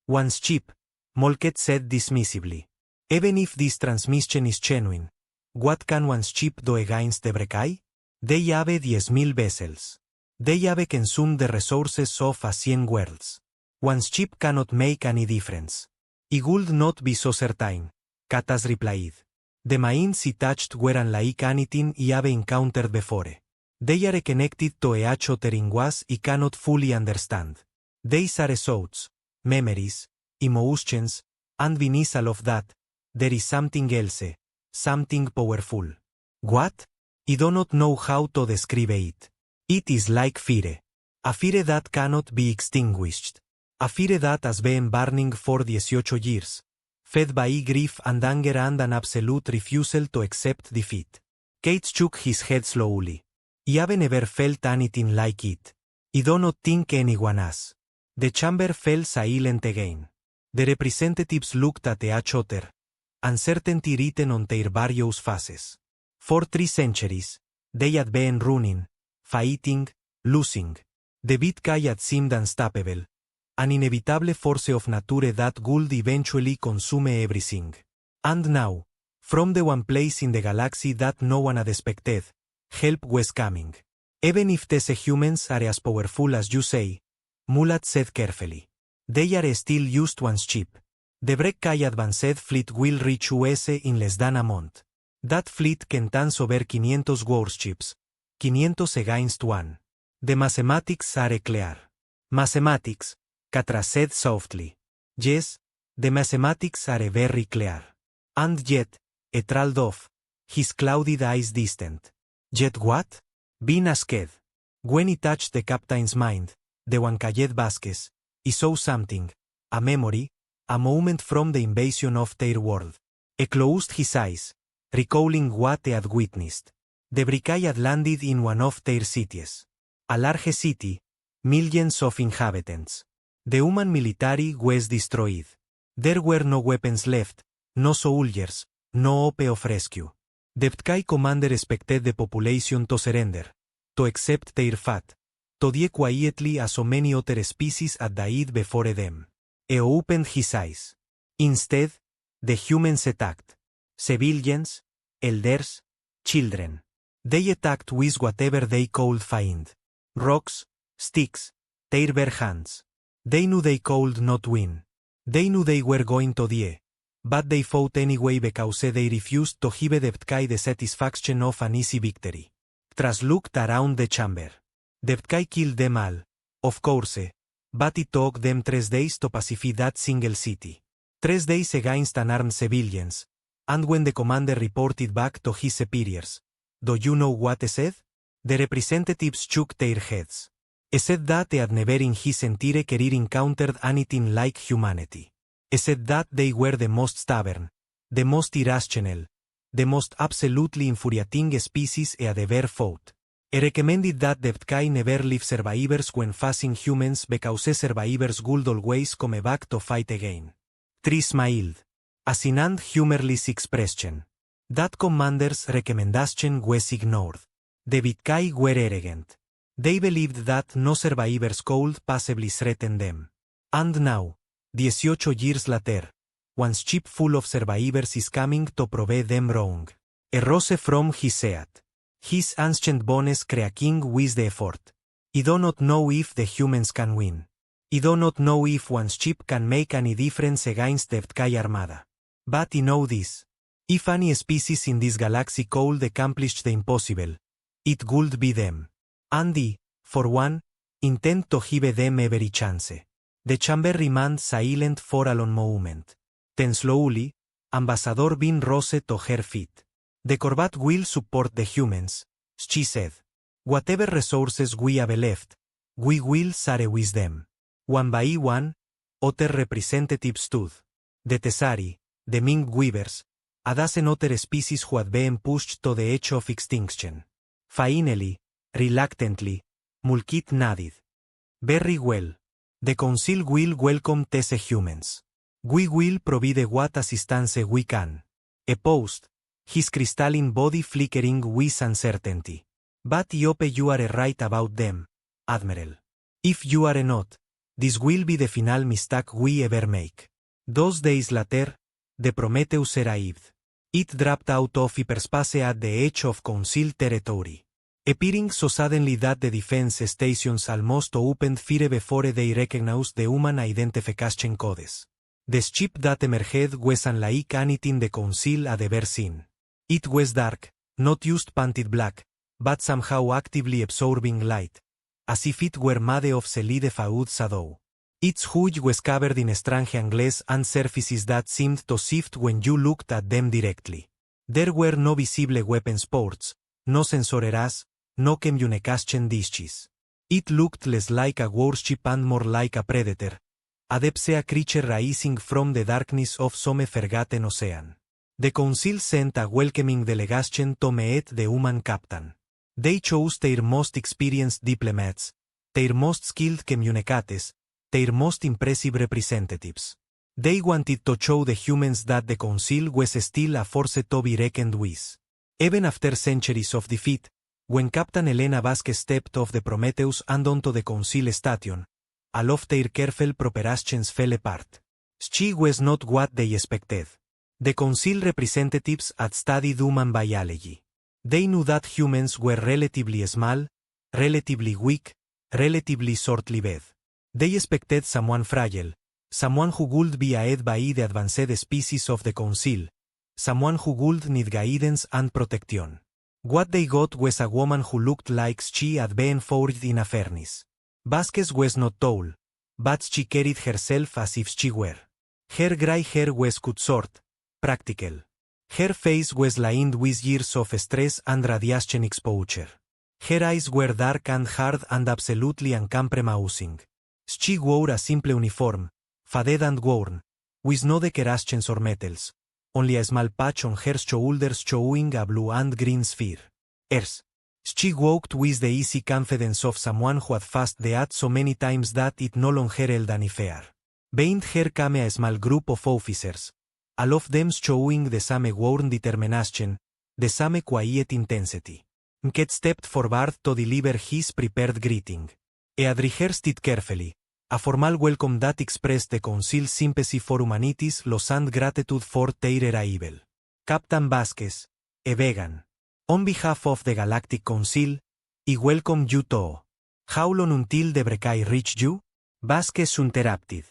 One's ship, Molket said dismissively. Even if this transmission is genuine, what can one's ship do against the Brekai? They have 10,000 vessels. They have consumed the resources of 100 worlds. One's ship cannot make any difference. It would not be so certain, Katas replied. The mines it touched were unlike anything I have encountered before. They are connected to each other in ways I cannot fully understand. These are thoughts, memories, emotions, and beneath all of that, there is something else, something powerful. What? I do not know how to describe it. It is like fire. A fire that cannot be extinguished. A fire that has been burning for 18 years, fed by grief and anger and an absolute refusal to accept defeat. Kate shook his head slowly. I have never felt anything like it. I do not think anyone has. The chamber fell silent again. The representatives looked at each other, uncertainty written on their various faces. For 3 centuries, they had been running, fighting, losing. The Bitkai had seemed unstoppable, an inevitable force of nature that would eventually consume everything. And now, from the one place in the galaxy that no one had expected, help was coming. Even if these humans are as powerful as you say, Mulat said carefully. They are still used one's ship. The Brekai Advanced Fleet will reach US in less than a month. That fleet contains over 500 warships, 500 against 1. The mathematics are clear. Mathematics, Katra said softly. Yes, the mathematics are very clear. And yet, he trailed off, his clouded eyes distant. Yet what? Bean asked. When he touched the captain's mind, the Wankayet Vasquez, he saw something, a memory, a moment from the invasion of their world. He closed his eyes, recalling what he had witnessed. The Brekai had landed in one of their cities. A large city, millions of inhabitants. The human military was destroyed. There were no weapons left, no soldiers, no hope of rescue. The Brekai commander expected the population to surrender, to accept their fate, to die quietly as so many other species had died before them. He opened his eyes. Instead, the humans attacked. Civilians, elders, children. They attacked with whatever they could find. Rocks, sticks, their bare hands. They knew they could not win. They knew they were going to die. But they fought anyway because they refused to give the Brekai the satisfaction of an easy victory. Tras looked around the chamber. The Brekai killed them all, of course, but it took them 3 days to pacify that single city. 3 days against unarmed civilians, and when the commander reported back to his superiors, do you know what he said? The representatives shook their heads. He said that they had never in his entire career encountered anything like humanity. He said that they were the most stubborn, the most irrational, the most absolutely infuriating species he had ever fought. He recommended that the Brekai never leave survivors when facing humans because survivors would always come back to fight again. Tree smiled. A sin humorless expression. That commander's recommendation was ignored. The Brekai were arrogant. They believed that no survivors could possibly threaten them. And now, 18 years later, one's ship full of survivors is coming to prove them wrong. He rose from his seat. His ancient bones cracking with the effort. I do not know if the humans can win. I do not know if one's ship can make any difference against the Brekai armada. But I know this. If any species in this galaxy could accomplish the impossible, it would be them. And I, for one, intend to give them every chance. The chamber remained silent for a long moment. Then slowly, Ambassador Bean rose to her feet. The Corvat will support the humans, she said. Whatever resources we have left, we will share with them. One by one, other representatives stood. The Tessari, the Mink Weavers, a dozen other species who had been pushed to the edge of extinction. Finally, reluctantly, Mulkit nodded. Very well. The Council will welcome these humans. We will provide what assistance we can. Opposed, his crystalline body flickering with uncertainty. But I hope you are right about them, Admiral. If you are not, this will be the final mistake we ever make. 2 days later, the Prometheus arrived. It dropped out of hyperspace at the edge of Council territory. Appearing so suddenly that the defense stations almost opened fire before they recognized the human identification codes. The ship that emerged was unlike anything the Council had ever seen. It was dark, not just painted black, but somehow actively absorbing light, as if it were made of solidified shadow. Its hull was covered in strange angles and surfaces that seemed to shift when you looked at them directly. There were no visible weapon ports, no sensor arrays, no communication dishes. It looked less like a warship and more like a predator, a deep-sea creature rising from the darkness of some forgotten ocean. The Council sent a welcoming delegation to meet the human captain. They chose their most experienced diplomats, their most skilled communicators, their most impressive representatives. They wanted to show the humans that the Council was still a force to be reckoned with. Even after centuries of defeat, when Captain Elena Vasquez stepped off the Prometheus and onto the Council station, all of their careful preparations fell apart. She was not what they expected. The Council representatives had studied human biology. They knew that humans were relatively small, relatively weak, relatively short-lived. They expected someone fragile, someone who would be aided by the advanced species of the Council, someone who would need guidance and protection. What they got was a woman who looked like she had been forged in a furnace. Vasquez was not tall, but she carried herself as if she were. Her gray hair was cut short, practical. Her face was lined with years of stress and radiation exposure. Her eyes were dark and hard and absolutely uncompromising. She wore a simple uniform, faded and worn, with no decorations or medals, only a small patch on her shoulders showing a blue and green sphere. She walked with the easy confidence of someone who had faced the odds so many times that it no longer held any fear. Behind her came a small group of officers, all of them showing the same worn determination, the same quiet intensity. Nkett stepped forward to deliver his prepared greeting. He had rehearsed it carefully, a formal welcome that expressed the Council's sympathy for humanity's loss and gratitude for their arrival. Captain Vasquez, a vegan. On behalf of the Galactic Council, I welcome you to. How long until the Brekai reach you? Vasquez interrupted.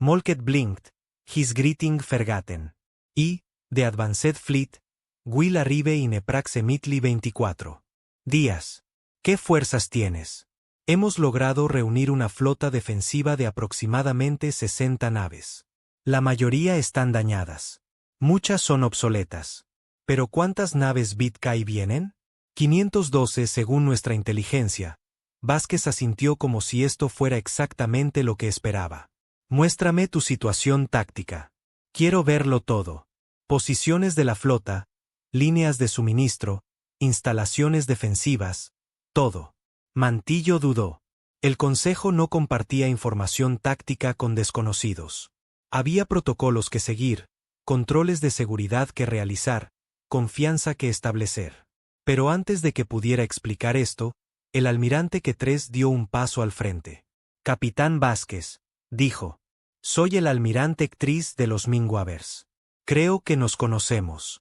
Mulkett blinked, his greeting forgotten. The Advanced Fleet, will arrive in approximately 24 días. ¿Qué fuerzas tienes? Hemos logrado reunir una flota defensiva de aproximadamente 60 naves. La mayoría están dañadas. Muchas son obsoletas. ¿Pero cuántas naves Bitkai vienen? 512 según nuestra inteligencia. Vasquez asintió como si esto fuera exactamente lo que esperaba. Muéstrame tu situación táctica. Quiero verlo todo. Posiciones de la flota, líneas de suministro, instalaciones defensivas, todo. Mantillo dudó. El Consejo no compartía información táctica con desconocidos. Había protocolos que seguir, controles de seguridad que realizar, confianza que establecer. Pero antes de que pudiera explicar esto, el almirante Ketres dio un paso al frente. Capitán Vasquez, dijo. Soy el almirante Ketres de los Minguavers. Creo que nos conocemos.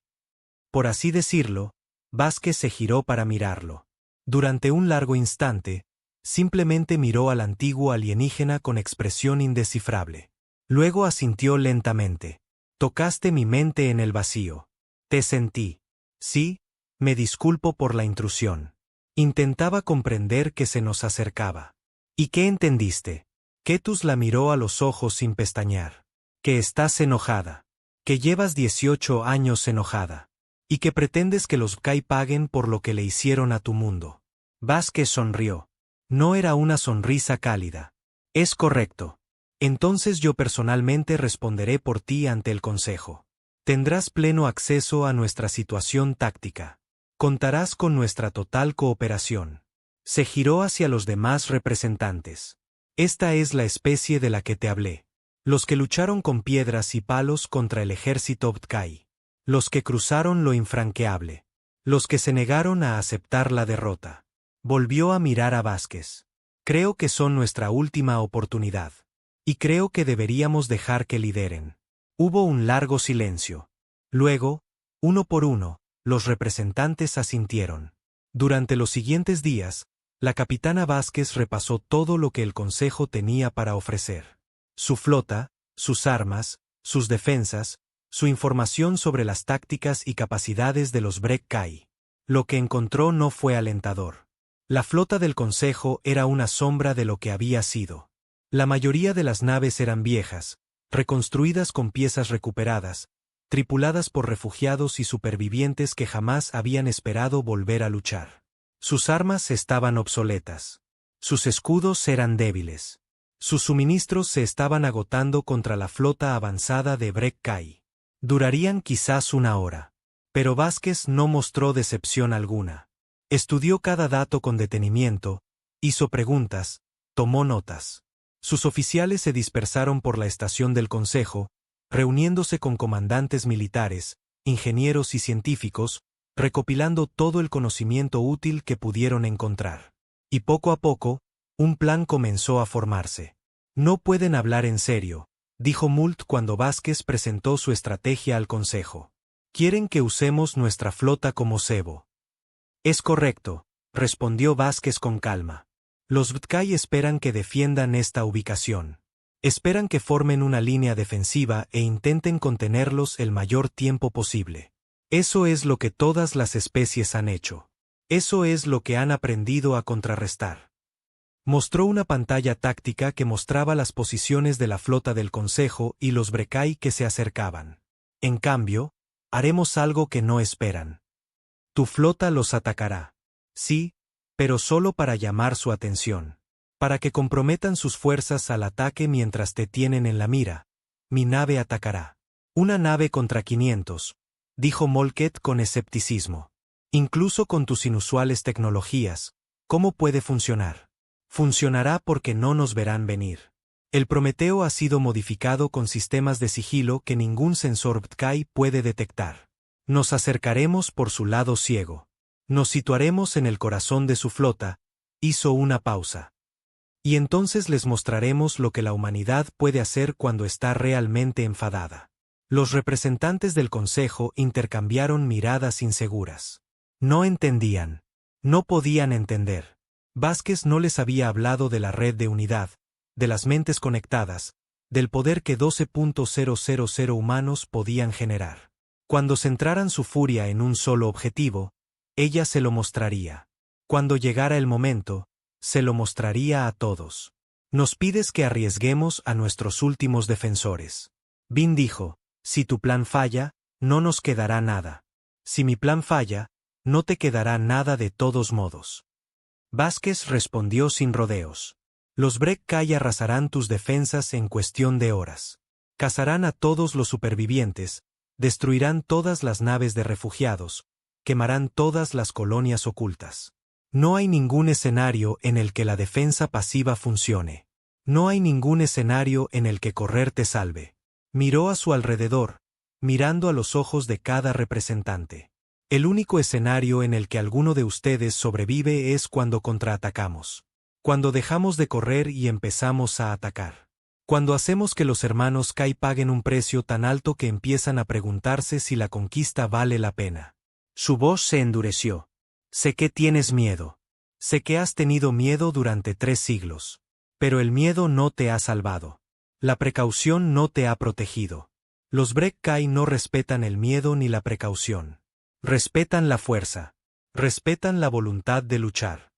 Por así decirlo, Vasquez se giró para mirarlo. Durante un largo instante, simplemente miró al antiguo alienígena con expresión indescifrable. Luego asintió lentamente. Tocaste mi mente en el vacío. Te sentí. Sí, me disculpo por la intrusión. Intentaba comprender que se nos acercaba. ¿Y qué entendiste? Ketus la miró a los ojos sin pestañear. Que estás enojada. Que llevas 18 años enojada. Y que pretendes que los Kai paguen por lo que le hicieron a tu mundo. Vasquez sonrió. No era una sonrisa cálida. Es correcto. Entonces yo personalmente responderé por ti ante el Consejo. Tendrás pleno acceso a nuestra situación táctica. Contarás con nuestra total cooperación. Se giró hacia los demás representantes. Esta es la especie de la que te hablé. Los que lucharon con piedras y palos contra el ejército Btkai. Los que cruzaron lo infranqueable. Los que se negaron a aceptar la derrota. Volvió a mirar a Vázquez. Creo que son nuestra última oportunidad. Y creo que deberíamos dejar que lideren. Hubo un largo silencio. Luego, uno por uno, los representantes asintieron. Durante los siguientes días, la capitana Vázquez repasó todo lo que el Consejo tenía para ofrecer. Su flota, sus armas, sus defensas, su información sobre las tácticas y capacidades de los Brekkai. Lo que encontró no fue alentador. La flota del Consejo era una sombra de lo que había sido. La mayoría de las naves eran viejas, reconstruidas con piezas recuperadas, tripuladas por refugiados y supervivientes que jamás habían esperado volver a luchar. Sus armas estaban obsoletas. Sus escudos eran débiles. Sus suministros se estaban agotando contra la flota avanzada de Brekkai. Durarían quizás una hora. Pero Vázquez no mostró decepción alguna. Estudió cada dato con detenimiento, hizo preguntas, tomó notas. Sus oficiales se dispersaron por la estación del Consejo, reuniéndose con comandantes militares, ingenieros y científicos, recopilando todo el conocimiento útil que pudieron encontrar. Y poco a poco, un plan comenzó a formarse. No pueden hablar en serio, dijo Moult cuando Vázquez presentó su estrategia al Consejo. Quieren que usemos nuestra flota como cebo. Es correcto, respondió Vázquez con calma. Los Btkai esperan que defiendan esta ubicación. Esperan que formen una línea defensiva e intenten contenerlos el mayor tiempo posible. Eso es lo que todas las especies han hecho. Eso es lo que han aprendido a contrarrestar. Mostró una pantalla táctica que mostraba las posiciones de la flota del Consejo y los Brekkai que se acercaban. En cambio, haremos algo que no esperan. Tu flota los atacará. Sí, pero solo para llamar su atención. Para que comprometan sus fuerzas al ataque mientras te tienen en la mira. Mi nave atacará. Una nave contra 500, dijo Moltke con escepticismo. Incluso con tus inusuales tecnologías, ¿cómo puede funcionar? Funcionará porque no nos verán venir. El Prometeo ha sido modificado con sistemas de sigilo que ningún sensor Btkai puede detectar. Nos acercaremos por su lado ciego. Nos situaremos en el corazón de su flota, hizo una pausa. Y entonces les mostraremos lo que la humanidad puede hacer cuando está realmente enfadada. Los representantes del Consejo intercambiaron miradas inseguras. No entendían. No podían entender. Vázquez no les había hablado de la red de unidad, de las mentes conectadas, del poder que 12.000 humanos podían generar. Cuando centraran su furia en un solo objetivo, ella se lo mostraría. Cuando llegara el momento, se lo mostraría a todos. Nos pides que arriesguemos a nuestros últimos defensores. Vin dijo, si tu plan falla, no nos quedará nada. Si mi plan falla, no te quedará nada de todos modos. Vázquez respondió sin rodeos. Los Brekkai arrasarán tus defensas en cuestión de horas. Cazarán a todos los supervivientes, destruirán todas las naves de refugiados, quemarán todas las colonias ocultas. No hay ningún escenario en el que la defensa pasiva funcione. No hay ningún escenario en el que correr te salve. Miró a su alrededor, mirando a los ojos de cada representante. El único escenario en el que alguno de ustedes sobrevive es cuando contraatacamos. Cuando dejamos de correr y empezamos a atacar. Cuando hacemos que los hermanos Kai paguen un precio tan alto que empiezan a preguntarse si la conquista vale la pena. Su voz se endureció. Sé que tienes miedo. Sé que has tenido miedo durante 3 siglos. Pero el miedo no te ha salvado. La precaución no te ha protegido. Los Brekkai no respetan el miedo ni la precaución. Respetan la fuerza. Respetan la voluntad de luchar.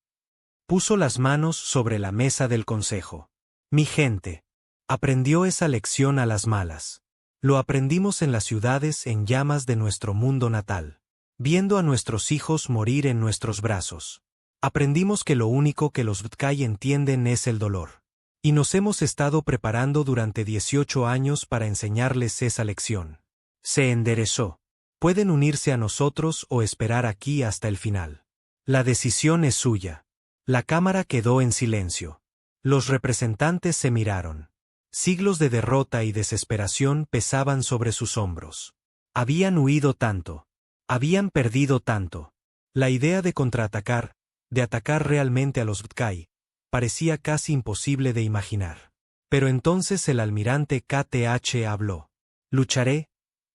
Puso las manos sobre la mesa del Consejo. Mi gente. Aprendió esa lección a las malas. Lo aprendimos en las ciudades en llamas de nuestro mundo natal. Viendo a nuestros hijos morir en nuestros brazos. Aprendimos que lo único que los Btkai entienden es el dolor. Y nos hemos estado preparando durante 18 años para enseñarles esa lección. Se enderezó. Pueden unirse a nosotros o esperar aquí hasta el final. La decisión es suya. La cámara quedó en silencio. Los representantes se miraron. Siglos de derrota y desesperación pesaban sobre sus hombros. Habían huido tanto. Habían perdido tanto. La idea de contraatacar, de atacar realmente a los Btkai, parecía casi imposible de imaginar. Pero entonces el almirante KTH habló. Lucharé,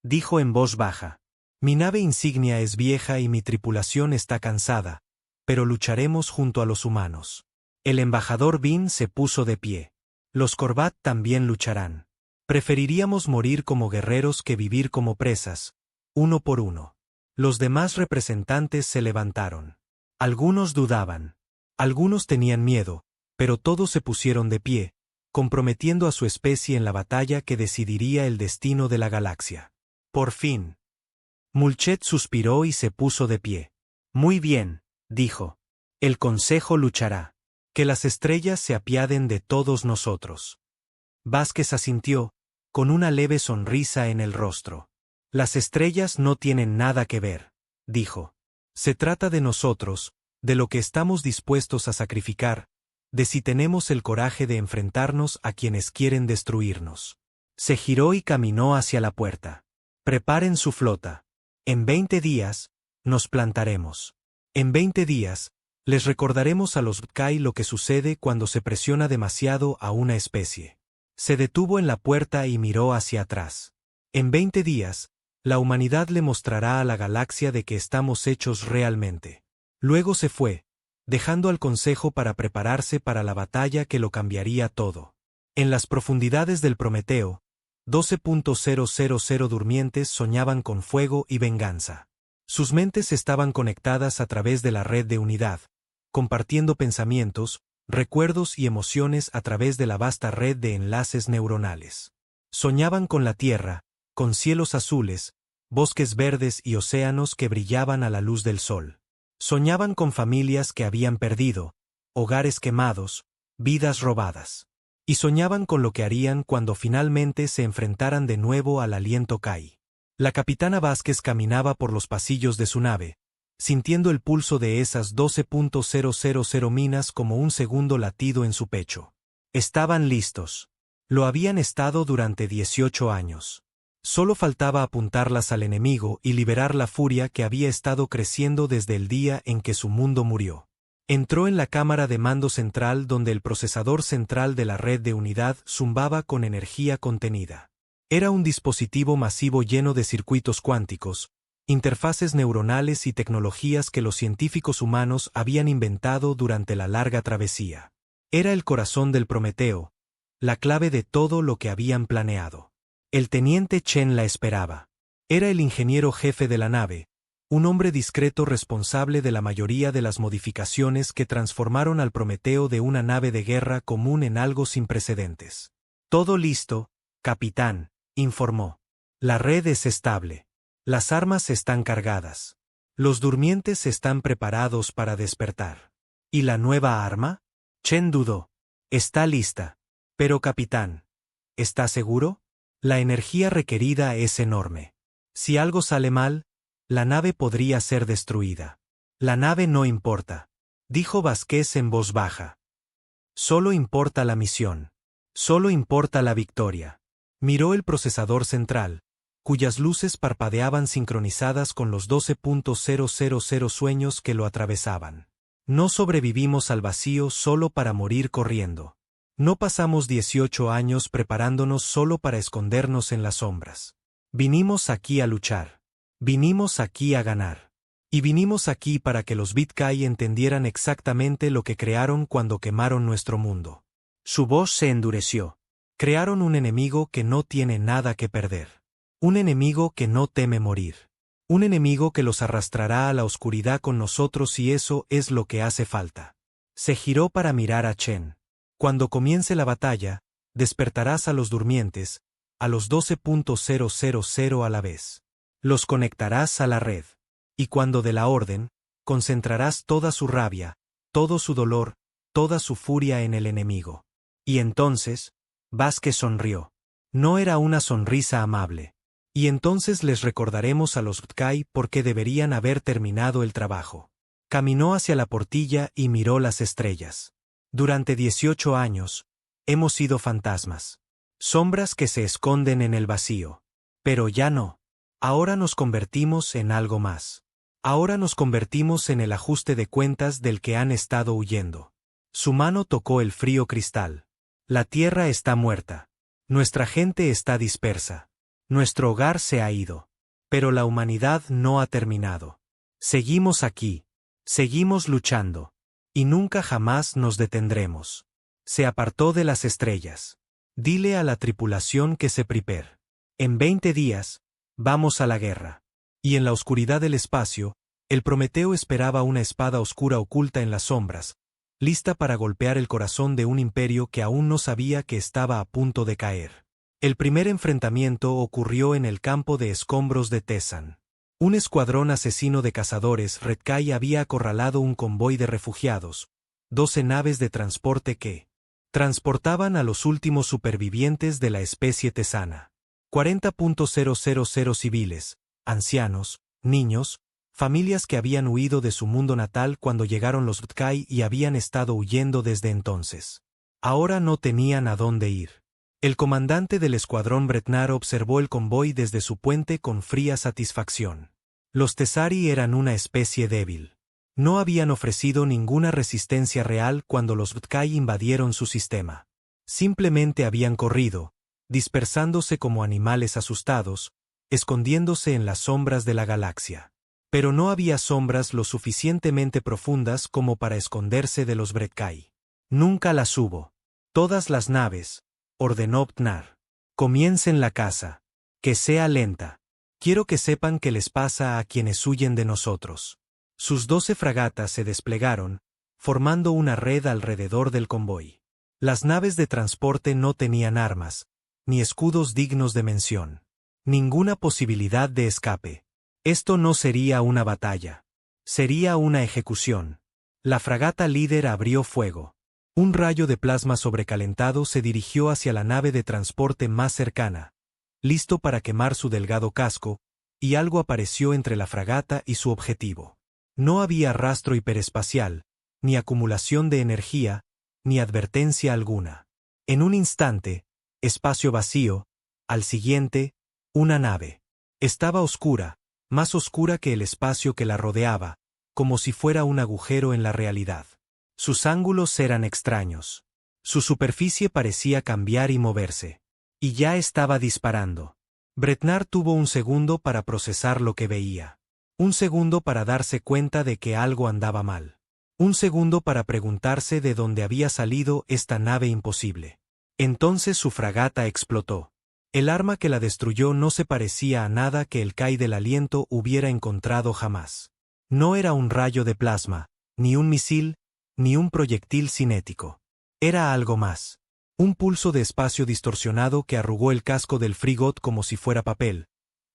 dijo en voz baja. Mi nave insignia es vieja y mi tripulación está cansada, pero lucharemos junto a los humanos. El embajador Bin se puso de pie. Los Corvat también lucharán. Preferiríamos morir como guerreros que vivir como presas, uno por uno. Los demás representantes se levantaron. Algunos dudaban. Algunos tenían miedo, pero todos se pusieron de pie, comprometiendo a su especie en la batalla que decidiría el destino de la galaxia. Por fin. Mulchet suspiró y se puso de pie. Muy bien, dijo. El Consejo luchará. Que las estrellas se apiaden de todos nosotros. Vázquez asintió, con una leve sonrisa en el rostro. Las estrellas no tienen nada que ver, dijo. Se trata de nosotros, de lo que estamos dispuestos a sacrificar, de si tenemos el coraje de enfrentarnos a quienes quieren destruirnos. Se giró y caminó hacia la puerta. Preparen su flota. En 20 días, nos plantaremos. En 20 días, les recordaremos a los Btkai lo que sucede cuando se presiona demasiado a una especie. Se detuvo en la puerta y miró hacia atrás. En 20 días, la humanidad le mostrará a la galaxia de que estamos hechos realmente. Luego se fue, dejando al Consejo para prepararse para la batalla que lo cambiaría todo. En las profundidades del Prometeo, 12.000 durmientes soñaban con fuego y venganza. Sus mentes estaban conectadas a través de la red de unidad, compartiendo pensamientos, recuerdos y emociones a través de la vasta red de enlaces neuronales. Soñaban con la Tierra, con cielos azules, bosques verdes y océanos que brillaban a la luz del sol. Soñaban con familias que habían perdido, hogares quemados, vidas robadas. Y soñaban con lo que harían cuando finalmente se enfrentaran de nuevo al aliento Kai. La capitana Vázquez caminaba por los pasillos de su nave, sintiendo el pulso de esas 12.000 minas como un segundo latido en su pecho. Estaban listos. Lo habían estado durante 18 años. Solo faltaba apuntarlas al enemigo y liberar la furia que había estado creciendo desde el día en que su mundo murió. Entró en la cámara de mando central donde el procesador central de la red de unidad zumbaba con energía contenida. Era un dispositivo masivo lleno de circuitos cuánticos, interfaces neuronales y tecnologías que los científicos humanos habían inventado durante la larga travesía. Era el corazón del Prometeo, la clave de todo lo que habían planeado. El teniente Chen la esperaba. Era el ingeniero jefe de la nave, un hombre discreto responsable de la mayoría de las modificaciones que transformaron al Prometeo de una nave de guerra común en algo sin precedentes. Todo listo, capitán, informó. La red es estable. Las armas están cargadas. Los durmientes están preparados para despertar. ¿Y la nueva arma? Chen dudó. Está lista. Pero capitán, ¿está seguro? La energía requerida es enorme. Si algo sale mal, la nave podría ser destruida. La nave no importa, dijo Vázquez en voz baja. Solo importa la misión. Solo importa la victoria. Miró el procesador central, cuyas luces parpadeaban sincronizadas con los 12.000 sueños que lo atravesaban. No sobrevivimos al vacío solo para morir corriendo. No pasamos 18 años preparándonos solo para escondernos en las sombras. Vinimos aquí a luchar. Vinimos aquí a ganar. Y vinimos aquí para que los Btkai entendieran exactamente lo que crearon cuando quemaron nuestro mundo. Su voz se endureció. Crearon un enemigo que no tiene nada que perder. Un enemigo que no teme morir. Un enemigo que los arrastrará a la oscuridad con nosotros y eso es lo que hace falta. Se giró para mirar a Chen. Cuando comience la batalla, despertarás a los durmientes, a los 12.000 a la vez. Los conectarás a la red. Y cuando dé la orden, concentrarás toda su rabia, todo su dolor, toda su furia en el enemigo. Y entonces, Vázquez sonrió. No era una sonrisa amable. Y entonces les recordaremos a los Btkai por qué deberían haber terminado el trabajo. Caminó hacia la portilla y miró las estrellas. Durante 18 años, hemos sido fantasmas. Sombras que se esconden en el vacío. Pero ya no. Ahora nos convertimos en algo más. Ahora nos convertimos en el ajuste de cuentas del que han estado huyendo. Su mano tocó el frío cristal. La tierra está muerta. Nuestra gente está dispersa. Nuestro hogar se ha ido. Pero la humanidad no ha terminado. Seguimos aquí. Seguimos luchando. Y nunca jamás nos detendremos. Se apartó de las estrellas. Dile a la tripulación que se prepare. En 20 días, vamos a la guerra. Y en la oscuridad del espacio, el Prometeo esperaba una espada oscura oculta en las sombras, lista para golpear el corazón de un imperio que aún no sabía que estaba a punto de caer. El primer enfrentamiento ocurrió en el campo de escombros de Tesan. Un escuadrón asesino de cazadores Redkai había acorralado un convoy de refugiados, 12 naves de transporte que transportaban a los últimos supervivientes de la especie tesana. 40.000 civiles, ancianos, niños, familias que habían huido de su mundo natal cuando llegaron los Btkai y habían estado huyendo desde entonces. Ahora no tenían a dónde ir. El comandante del escuadrón Bretnar observó el convoy desde su puente con fría satisfacción. Los Tesari eran una especie débil. No habían ofrecido ninguna resistencia real cuando los Btkai invadieron su sistema. Simplemente habían corrido, dispersándose como animales asustados, escondiéndose en las sombras de la galaxia. Pero no había sombras lo suficientemente profundas como para esconderse de los Bretkai. Nunca las hubo. Todas las naves, ordenó Btnar. Comiencen la caza. Que sea lenta. Quiero que sepan qué les pasa a quienes huyen de nosotros. Sus 12 fragatas se desplegaron, formando una red alrededor del convoy. Las naves de transporte no tenían armas, ni escudos dignos de mención. Ninguna posibilidad de escape. Esto no sería una batalla. Sería una ejecución. La fragata líder abrió fuego. Un rayo de plasma sobrecalentado se dirigió hacia la nave de transporte más cercana, listo para quemar su delgado casco, y algo apareció entre la fragata y su objetivo. No había rastro hiperespacial, ni acumulación de energía, ni advertencia alguna. En un instante, espacio vacío, al siguiente, una nave. Estaba oscura, más oscura que el espacio que la rodeaba, como si fuera un agujero en la realidad. Sus ángulos eran extraños. Su superficie parecía cambiar y moverse. Y ya estaba disparando. Bretnar tuvo un segundo para procesar lo que veía. Un segundo para darse cuenta de que algo andaba mal. Un segundo para preguntarse de dónde había salido esta nave imposible. Entonces su fragata explotó. El arma que la destruyó no se parecía a nada que el Kai del aliento hubiera encontrado jamás. No era un rayo de plasma, ni un misil, ni un proyectil cinético. Era algo más. Un pulso de espacio distorsionado que arrugó el casco del Frigot como si fuera papel,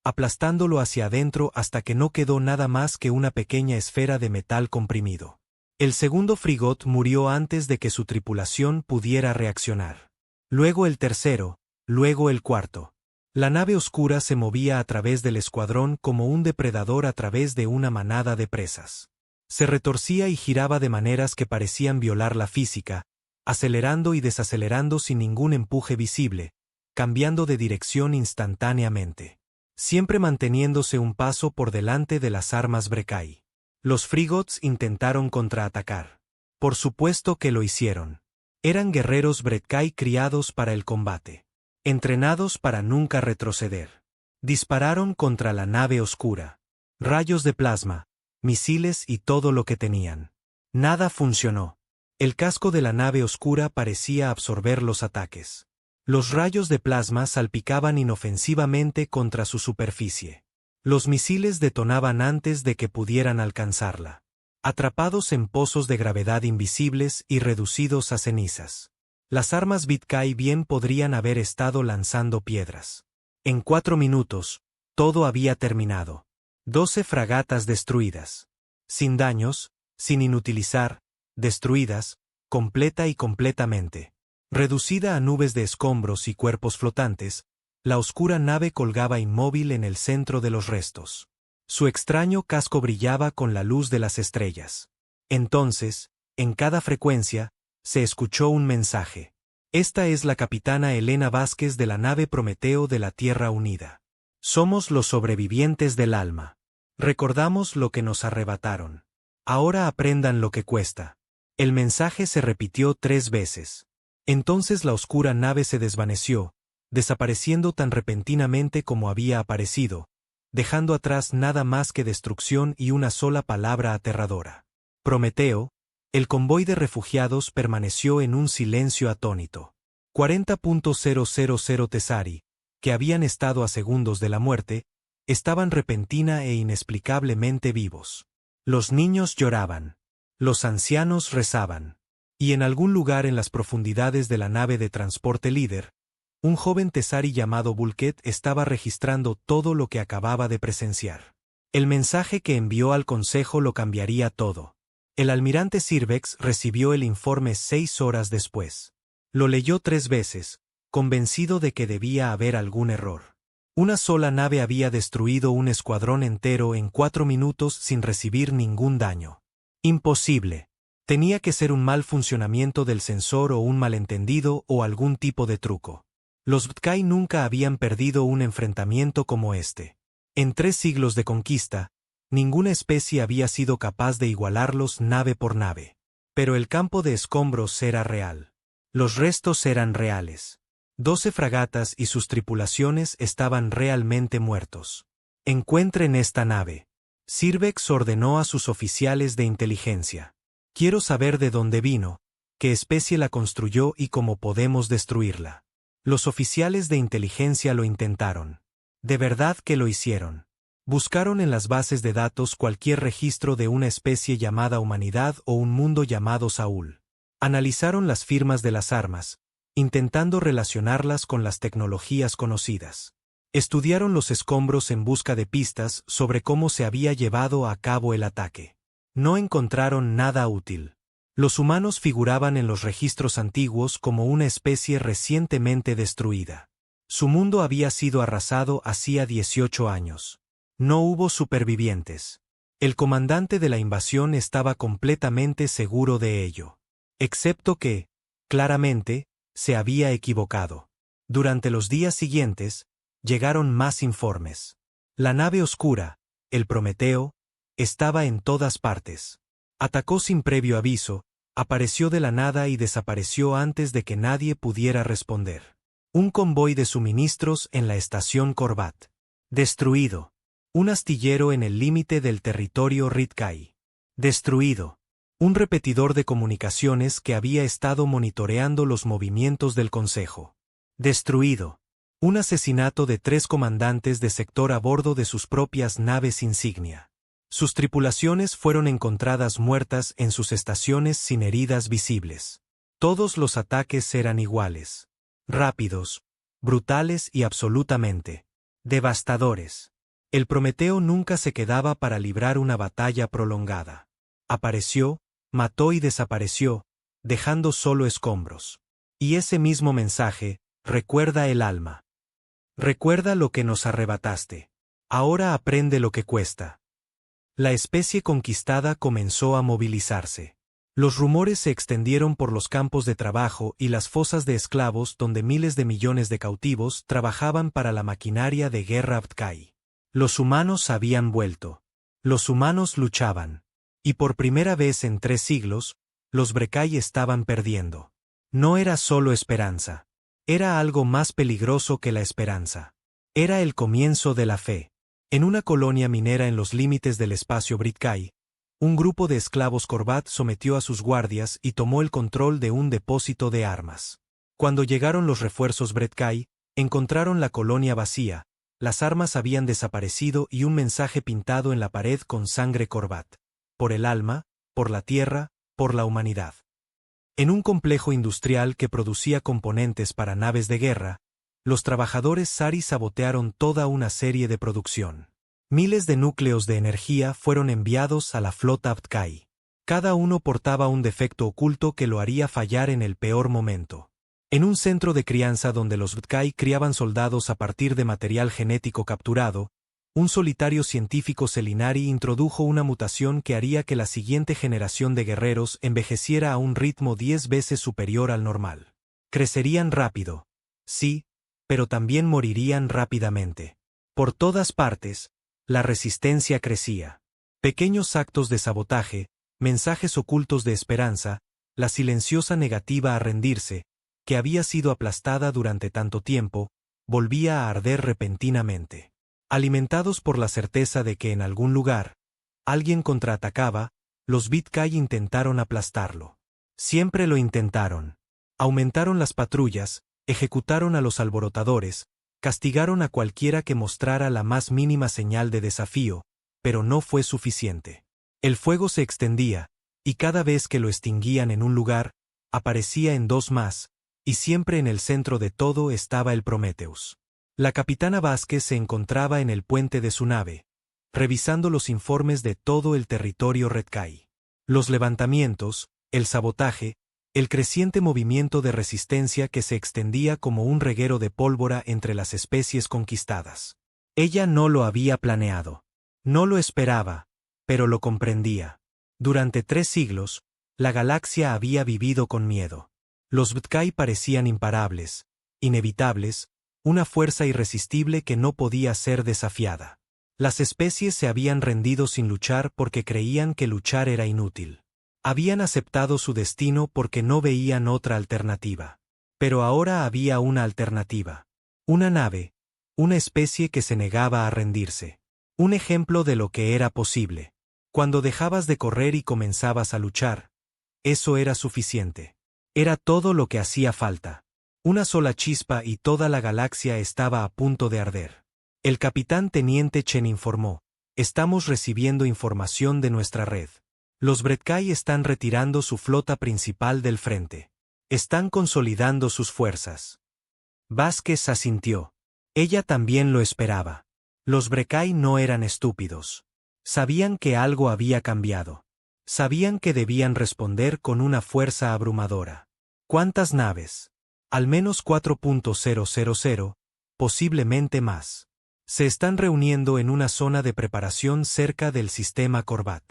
aplastándolo hacia adentro hasta que no quedó nada más que una pequeña esfera de metal comprimido. El segundo Frigot murió antes de que su tripulación pudiera reaccionar. Luego el tercero, luego el cuarto. La nave oscura se movía a través del escuadrón como un depredador a través de una manada de presas. Se retorcía y giraba de maneras que parecían violar la física, acelerando y desacelerando sin ningún empuje visible, cambiando de dirección instantáneamente. Siempre manteniéndose un paso por delante de las armas Bretkai. Los Frigots intentaron contraatacar. Por supuesto que lo hicieron. Eran guerreros Bretkai criados para el combate. Entrenados para nunca retroceder. Dispararon contra la nave oscura. Rayos de plasma, misiles y todo lo que tenían. Nada funcionó. El casco de la nave oscura parecía absorber los ataques. Los rayos de plasma salpicaban inofensivamente contra su superficie. Los misiles detonaban antes de que pudieran alcanzarla. Atrapados en pozos de gravedad invisibles y reducidos a cenizas. Las armas Btkai bien podrían haber estado lanzando piedras. En 4 minutos, todo había terminado. 12 fragatas destruidas. Sin daños, sin inutilizar, destruidas, completa y completamente. Reducida a nubes de escombros y cuerpos flotantes, La oscura nave colgaba inmóvil en el centro de los restos. Su extraño casco brillaba con la luz de las estrellas. Entonces, en cada frecuencia, se escuchó un mensaje. Esta es la capitana Elena Vázquez de la nave Prometeo de la Tierra Unida. Somos los sobrevivientes del alma. Recordamos lo que nos arrebataron. Ahora aprendan lo que cuesta. El mensaje se repitió 3 veces. Entonces la oscura nave se desvaneció, desapareciendo tan repentinamente como había aparecido, dejando atrás nada más que destrucción y una sola palabra aterradora. Prometeo, el convoy de refugiados permaneció en un silencio atónito. 40.000 Tesari, que habían estado a segundos de la muerte, estaban repentina e inexplicablemente vivos. Los niños lloraban. Los ancianos rezaban. Y en algún lugar en las profundidades de la nave de transporte líder, un joven Tesari llamado Bulket estaba registrando todo lo que acababa de presenciar. El mensaje que envió al consejo lo cambiaría todo. El almirante Sirvex recibió el informe 6 horas después. Lo leyó 3 veces, convencido de que debía haber algún error. Una sola nave había destruido un escuadrón entero en 4 minutos sin recibir ningún daño. Imposible. Tenía que ser un mal funcionamiento del sensor o un malentendido o algún tipo de truco. Los Btkai nunca habían perdido un enfrentamiento como este. En 3 siglos de conquista, ninguna especie había sido capaz de igualarlos nave por nave. Pero el campo de escombros era real. Los restos eran reales. 12 fragatas y sus tripulaciones estaban realmente muertos. Encuentren esta nave. Sirvex ordenó a sus oficiales de inteligencia. Quiero saber de dónde vino, qué especie la construyó y cómo podemos destruirla. Los oficiales de inteligencia lo intentaron. De verdad que lo hicieron. Buscaron en las bases de datos cualquier registro de una especie llamada humanidad o un mundo llamado Saúl. Analizaron las firmas de las armas, intentando relacionarlas con las tecnologías conocidas. Estudiaron los escombros en busca de pistas sobre cómo se había llevado a cabo el ataque. No encontraron nada útil. Los humanos figuraban en los registros antiguos como una especie recientemente destruida. Su mundo había sido arrasado hacía 18 años. No hubo supervivientes. El comandante de la invasión estaba completamente seguro de ello. Excepto que, claramente, se había equivocado. Durante los días siguientes, llegaron más informes. La nave oscura, el Prometeo, estaba en todas partes. Atacó sin previo aviso, apareció de la nada y desapareció antes de que nadie pudiera responder. Un convoy de suministros en la estación Korvat. Destruido. Un astillero en el límite del territorio Ritkai. Destruido. Un repetidor de comunicaciones que había estado monitoreando los movimientos del Consejo. Destruido. Un asesinato de 3 comandantes de sector a bordo de sus propias naves insignia. Sus tripulaciones fueron encontradas muertas en sus estaciones sin heridas visibles. Todos los ataques eran iguales. Rápidos, brutales y absolutamente devastadores. El Prometeo nunca se quedaba para librar una batalla prolongada. Apareció, mató y desapareció, dejando solo escombros. Y ese mismo mensaje, recuerda el alma. Recuerda lo que nos arrebataste. Ahora aprende lo que cuesta. La especie conquistada comenzó a movilizarse. Los rumores se extendieron por los campos de trabajo y las fosas de esclavos donde miles de millones de cautivos trabajaban para la maquinaria de guerra Btkai. Los humanos habían vuelto. Los humanos luchaban. Y por primera vez en 3 siglos, los Brekkai estaban perdiendo. No era solo esperanza. Era algo más peligroso que la esperanza. Era el comienzo de la fe. En una colonia minera en los límites del espacio Britkai, un grupo de esclavos Korvat sometió a sus guardias y tomó el control de un depósito de armas. Cuando llegaron los refuerzos Bretkai, encontraron la colonia vacía, las armas habían desaparecido y un mensaje pintado en la pared con sangre Korvat. Por el alma, por la tierra, por la humanidad. En un complejo industrial que producía componentes para naves de guerra, los trabajadores Sari sabotearon toda una serie de producción. Miles de núcleos de energía fueron enviados a la flota Btkai. Cada uno portaba un defecto oculto que lo haría fallar en el peor momento. En un centro de crianza donde los Btkai criaban soldados a partir de material genético capturado, un solitario científico Selinari introdujo una mutación que haría que la siguiente generación de guerreros envejeciera a un ritmo 10 veces superior al normal. Crecerían rápido, sí, pero también morirían rápidamente. Por todas partes, la resistencia crecía. Pequeños actos de sabotaje, mensajes ocultos de esperanza, la silenciosa negativa a rendirse, que había sido aplastada durante tanto tiempo, volvía a arder repentinamente. Alimentados por la certeza de que en algún lugar alguien contraatacaba, los Btkai intentaron aplastarlo. Siempre lo intentaron. Aumentaron las patrullas, ejecutaron a los alborotadores, castigaron a cualquiera que mostrara la más mínima señal de desafío, pero no fue suficiente. El fuego se extendía, y cada vez que lo extinguían en un lugar, aparecía en dos más, y siempre en el centro de todo estaba el Prometheus. La capitana Vázquez se encontraba en el puente de su nave, revisando los informes de todo el territorio Redkai. Los levantamientos, el sabotaje, el creciente movimiento de resistencia que se extendía como un reguero de pólvora entre las especies conquistadas. Ella no lo había planeado. No lo esperaba, pero lo comprendía. Durante 3 siglos, la galaxia había vivido con miedo. Los Btkai parecían imparables, inevitables, una fuerza irresistible que no podía ser desafiada. Las especies se habían rendido sin luchar porque creían que luchar era inútil. Habían aceptado su destino porque no veían otra alternativa. Pero ahora había una alternativa. Una nave, una especie que se negaba a rendirse. Un ejemplo de lo que era posible. Cuando dejabas de correr y comenzabas a luchar, eso era suficiente. Era todo lo que hacía falta. Una sola chispa y toda la galaxia estaba a punto de arder. El capitán teniente Chen informó: estamos recibiendo información de nuestra red. Los Bretkai están retirando su flota principal del frente. Están consolidando sus fuerzas. Vázquez asintió. Ella también lo esperaba. Los Bretkai no eran estúpidos. Sabían que algo había cambiado. Sabían que debían responder con una fuerza abrumadora. ¿Cuántas naves? Al menos 4.000, posiblemente más. Se están reuniendo en una zona de preparación cerca del sistema Corvat.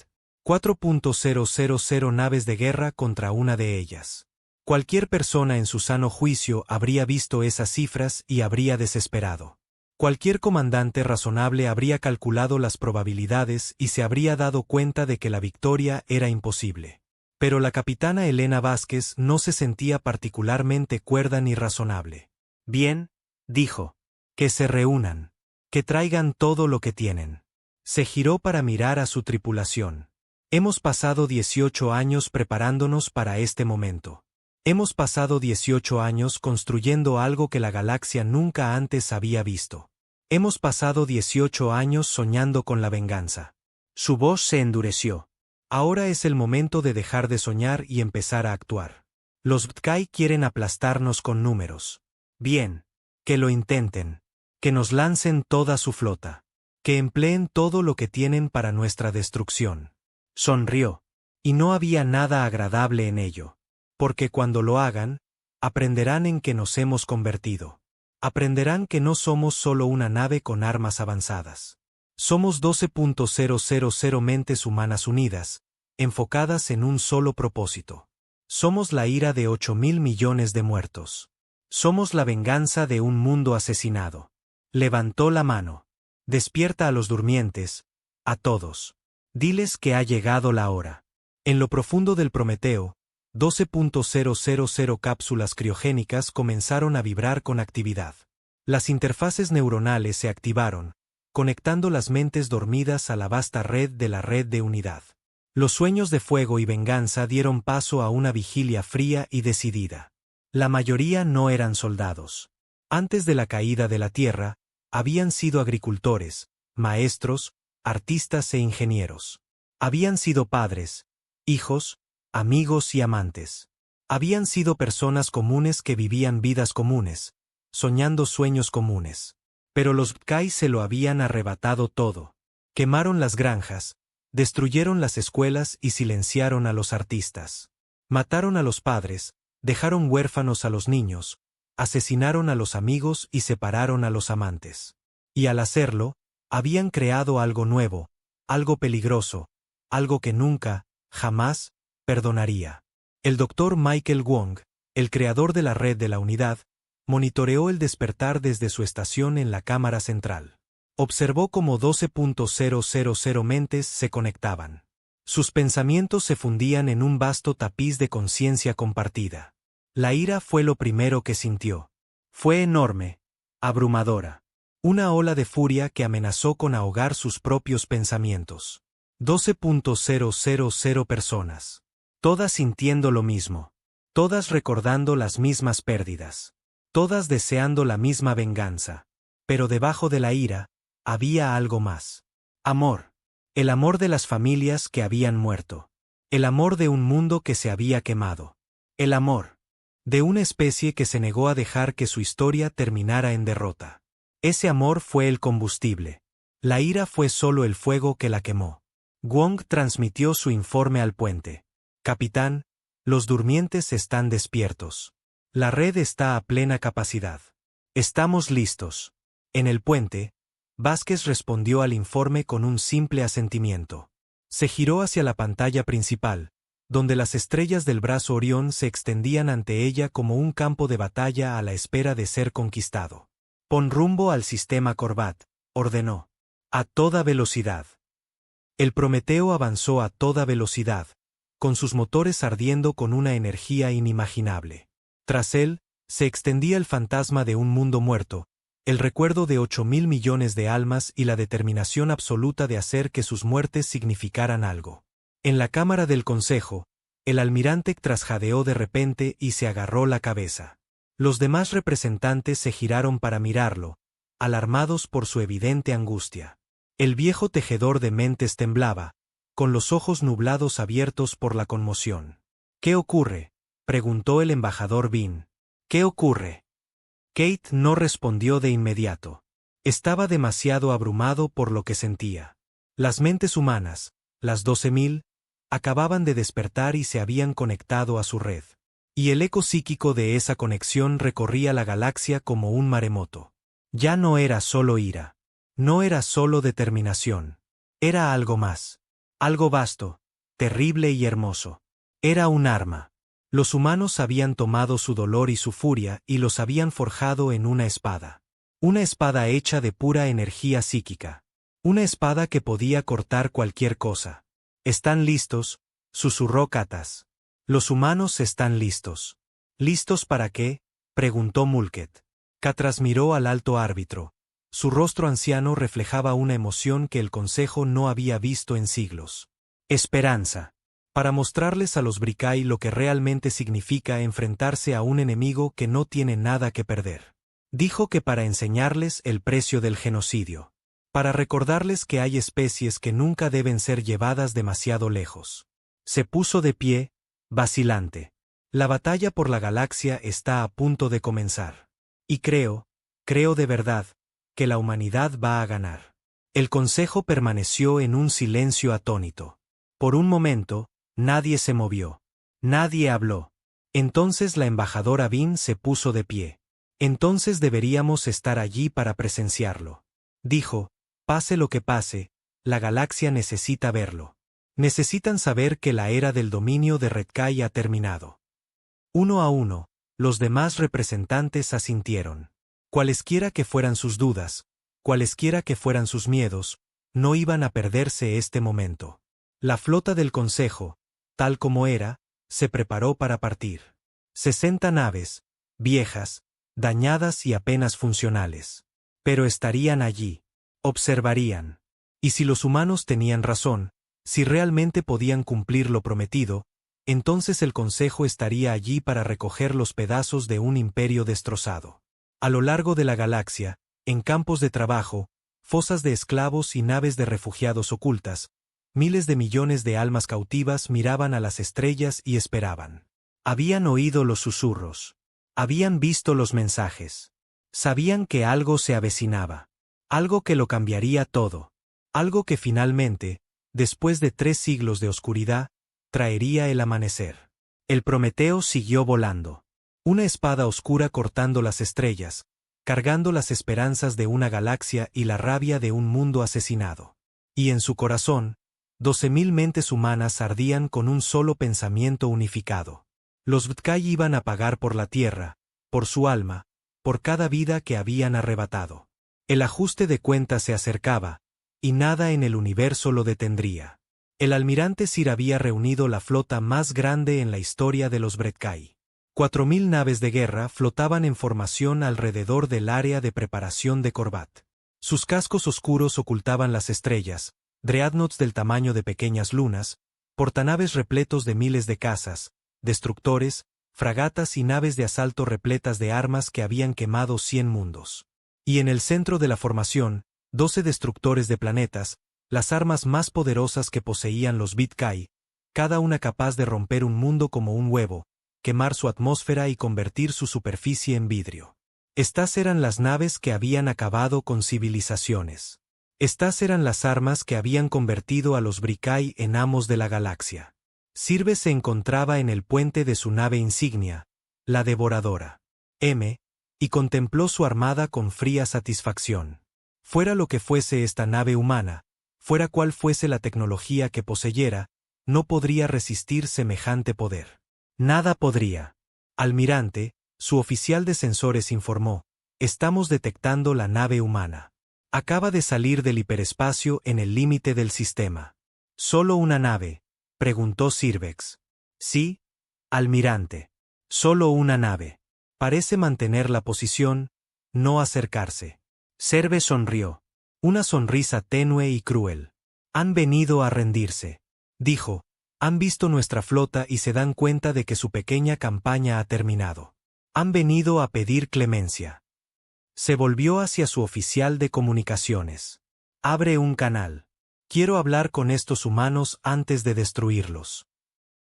4.000 naves de guerra contra una de ellas. Cualquier persona en su sano juicio habría visto esas cifras y habría desesperado. Cualquier comandante razonable habría calculado las probabilidades y se habría dado cuenta de que la victoria era imposible. Pero la capitana Elena Vázquez no se sentía particularmente cuerda ni razonable. Bien, dijo. Que se reúnan. Que traigan todo lo que tienen. Se giró para mirar a su tripulación. Hemos pasado 18 años preparándonos para este momento. Hemos pasado 18 años construyendo algo que la galaxia nunca antes había visto. Hemos pasado 18 años soñando con la venganza. Su voz se endureció. Ahora es el momento de dejar de soñar y empezar a actuar. Los Btkai quieren aplastarnos con números. Bien. Que lo intenten. Que nos lancen toda su flota. Que empleen todo lo que tienen para nuestra destrucción. Sonrió. Y no había nada agradable en ello. Porque cuando lo hagan, aprenderán en qué nos hemos convertido. Aprenderán que no somos solo una nave con armas avanzadas. Somos 12.000 mentes humanas unidas, enfocadas en un solo propósito. Somos la ira de 8.000 millones de muertos. Somos la venganza de un mundo asesinado. Levantó la mano. Despierta a los durmientes, a todos. Diles que ha llegado la hora. En lo profundo del Prometeo, 12.000 cápsulas criogénicas comenzaron a vibrar con actividad. Las interfaces neuronales se activaron, conectando las mentes dormidas a la vasta red de la red de unidad. Los sueños de fuego y venganza dieron paso a una vigilia fría y decidida. La mayoría no eran soldados. Antes de la caída de la Tierra, habían sido agricultores, maestros, artistas e ingenieros. Habían sido padres, hijos, amigos y amantes. Habían sido personas comunes que vivían vidas comunes, soñando sueños comunes. Pero los Btkai se lo habían arrebatado todo. Quemaron las granjas, destruyeron las escuelas y silenciaron a los artistas. Mataron a los padres, dejaron huérfanos a los niños, asesinaron a los amigos y separaron a los amantes. Y al hacerlo, habían creado algo nuevo, algo peligroso, algo que nunca, jamás, perdonaría. El doctor Michael Wong, el creador de la red de la unidad, monitoreó el despertar desde su estación en la cámara central. Observó cómo 12.000 mentes se conectaban. Sus pensamientos se fundían en un vasto tapiz de conciencia compartida. La ira fue lo primero que sintió. Fue enorme, abrumadora. Una ola de furia que amenazó con ahogar sus propios pensamientos. 12.000 personas. Todas sintiendo lo mismo. Todas recordando las mismas pérdidas. Todas deseando la misma venganza. Pero debajo de la ira, había algo más. Amor. El amor de las familias que habían muerto. El amor de un mundo que se había quemado. El amor de una especie que se negó a dejar que su historia terminara en derrota. Ese amor fue el combustible. La ira fue solo el fuego que la quemó. Wong transmitió su informe al puente. Capitán, los durmientes están despiertos. La red está a plena capacidad. Estamos listos. En el puente, Vázquez respondió al informe con un simple asentimiento. Se giró hacia la pantalla principal, donde las estrellas del brazo Orión se extendían ante ella como un campo de batalla a la espera de ser conquistado. Pon rumbo al sistema Corbat, ordenó. A toda velocidad. El Prometeo avanzó a toda velocidad, con sus motores ardiendo con una energía inimaginable. Tras él, se extendía el fantasma de un mundo muerto, el recuerdo de 8.000 millones de almas y la determinación absoluta de hacer que sus muertes significaran algo. En la cámara del consejo, el almirante trasjadeó de repente y se agarró la cabeza. Los demás representantes se giraron para mirarlo, alarmados por su evidente angustia. El viejo tejedor de mentes temblaba, con los ojos nublados abiertos por la conmoción. ¿Qué ocurre?, preguntó el embajador Bean. ¿Qué ocurre? Kate no respondió de inmediato. Estaba demasiado abrumado por lo que sentía. Las mentes humanas, las 12.000, acababan de despertar y se habían conectado a su red. Y el eco psíquico de esa conexión recorría la galaxia como un maremoto. Ya no era solo ira. No era solo determinación. Era algo más. Algo vasto, terrible y hermoso. Era un arma. Los humanos habían tomado su dolor y su furia y los habían forjado en una espada. Una espada hecha de pura energía psíquica. Una espada que podía cortar cualquier cosa. ¿Están listos?, susurró Katas. Los humanos están listos. ¿Listos para qué?, preguntó Mulket. Katras miró al alto árbitro. Su rostro anciano reflejaba una emoción que el consejo no había visto en siglos. Esperanza. Para mostrarles a los Brikai lo que realmente significa enfrentarse a un enemigo que no tiene nada que perder. Dijo que para enseñarles el precio del genocidio. Para recordarles que hay especies que nunca deben ser llevadas demasiado lejos. Se puso de pie, vacilante. La batalla por la galaxia está a punto de comenzar. Y creo de verdad, que la humanidad va a ganar. El consejo permaneció en un silencio atónito. Por un momento, nadie se movió. Nadie habló. Entonces la embajadora Bean se puso de pie. Entonces deberíamos estar allí para presenciarlo. Dijo, pase lo que pase, la galaxia necesita verlo. Necesitan saber que la era del dominio de Redkai ha terminado. Uno a uno, los demás representantes asintieron. Cualesquiera que fueran sus dudas, cualesquiera que fueran sus miedos, no iban a perderse este momento. La flota del Consejo, tal como era, se preparó para partir. 60 naves, viejas, dañadas y apenas funcionales. Pero estarían allí. Observarían. Y si los humanos tenían razón, si realmente podían cumplir lo prometido, entonces el Consejo estaría allí para recoger los pedazos de un imperio destrozado. A lo largo de la galaxia, en campos de trabajo, fosas de esclavos y naves de refugiados ocultas, miles de millones de almas cautivas miraban a las estrellas y esperaban. Habían oído los susurros. Habían visto los mensajes. Sabían que algo se avecinaba. Algo que lo cambiaría todo. Algo que finalmente, después de 3 siglos de oscuridad, traería el amanecer. El Prometeo siguió volando. Una espada oscura cortando las estrellas, cargando las esperanzas de una galaxia y la rabia de un mundo asesinado. Y en su corazón, 12.000 mentes humanas ardían con un solo pensamiento unificado. Los Btkai iban a pagar por la tierra, por su alma, por cada vida que habían arrebatado. El ajuste de cuentas se acercaba, y nada en el universo lo detendría. El almirante Sir había reunido la flota más grande en la historia de los Bretkai. 4.000 naves de guerra flotaban en formación alrededor del área de preparación de Corbat. Sus cascos oscuros ocultaban las estrellas, dreadnoughts del tamaño de pequeñas lunas, portanaves repletos de miles de cazas, destructores, fragatas y naves de asalto repletas de armas que habían quemado 100 mundos. Y en el centro de la formación, 12 destructores de planetas, las armas más poderosas que poseían los Btkai, cada una capaz de romper un mundo como un huevo, quemar su atmósfera y convertir su superficie en vidrio. Estas eran las naves que habían acabado con civilizaciones. Estas eran las armas que habían convertido a los Btkai en amos de la galaxia. Sirve se encontraba en el puente de su nave insignia, la Devoradora M, y contempló su armada con fría satisfacción. Fuera lo que fuese esta nave humana, fuera cual fuese la tecnología que poseyera, no podría resistir semejante poder. Nada podría. Almirante, su oficial de sensores informó, estamos detectando la nave humana. Acaba de salir del hiperespacio en el límite del sistema. ¿Solo una nave?, preguntó Sirvex. Sí, almirante. Solo una nave. Parece mantener la posición, no acercarse. Serve sonrió. Una sonrisa tenue y cruel. Han venido a rendirse. Dijo, han visto nuestra flota y se dan cuenta de que su pequeña campaña ha terminado. Han venido a pedir clemencia. Se volvió hacia su oficial de comunicaciones. Abre un canal. Quiero hablar con estos humanos antes de destruirlos.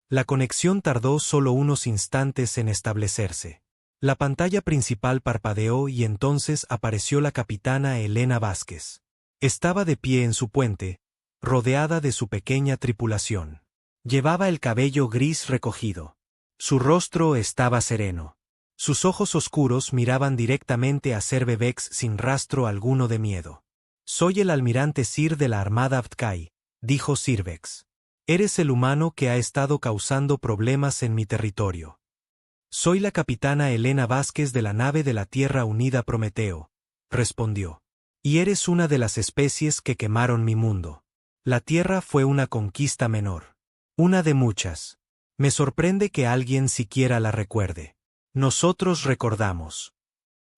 La conexión tardó solo unos instantes en establecerse. La pantalla principal parpadeó y entonces apareció la capitana Elena Vázquez. Estaba de pie en su puente, rodeada de su pequeña tripulación. Llevaba el cabello gris recogido. Su rostro estaba sereno. Sus ojos oscuros miraban directamente a Cervevex sin rastro alguno de miedo. Soy el almirante Sir de la Armada Btkai, dijo Sirvex. Eres el humano que ha estado causando problemas en mi territorio. Soy la capitana Elena Vázquez de la nave de la Tierra Unida Prometeo, respondió. Y eres una de las especies que quemaron mi mundo. La Tierra fue una conquista menor. Una de muchas. Me sorprende que alguien siquiera la recuerde. Nosotros recordamos.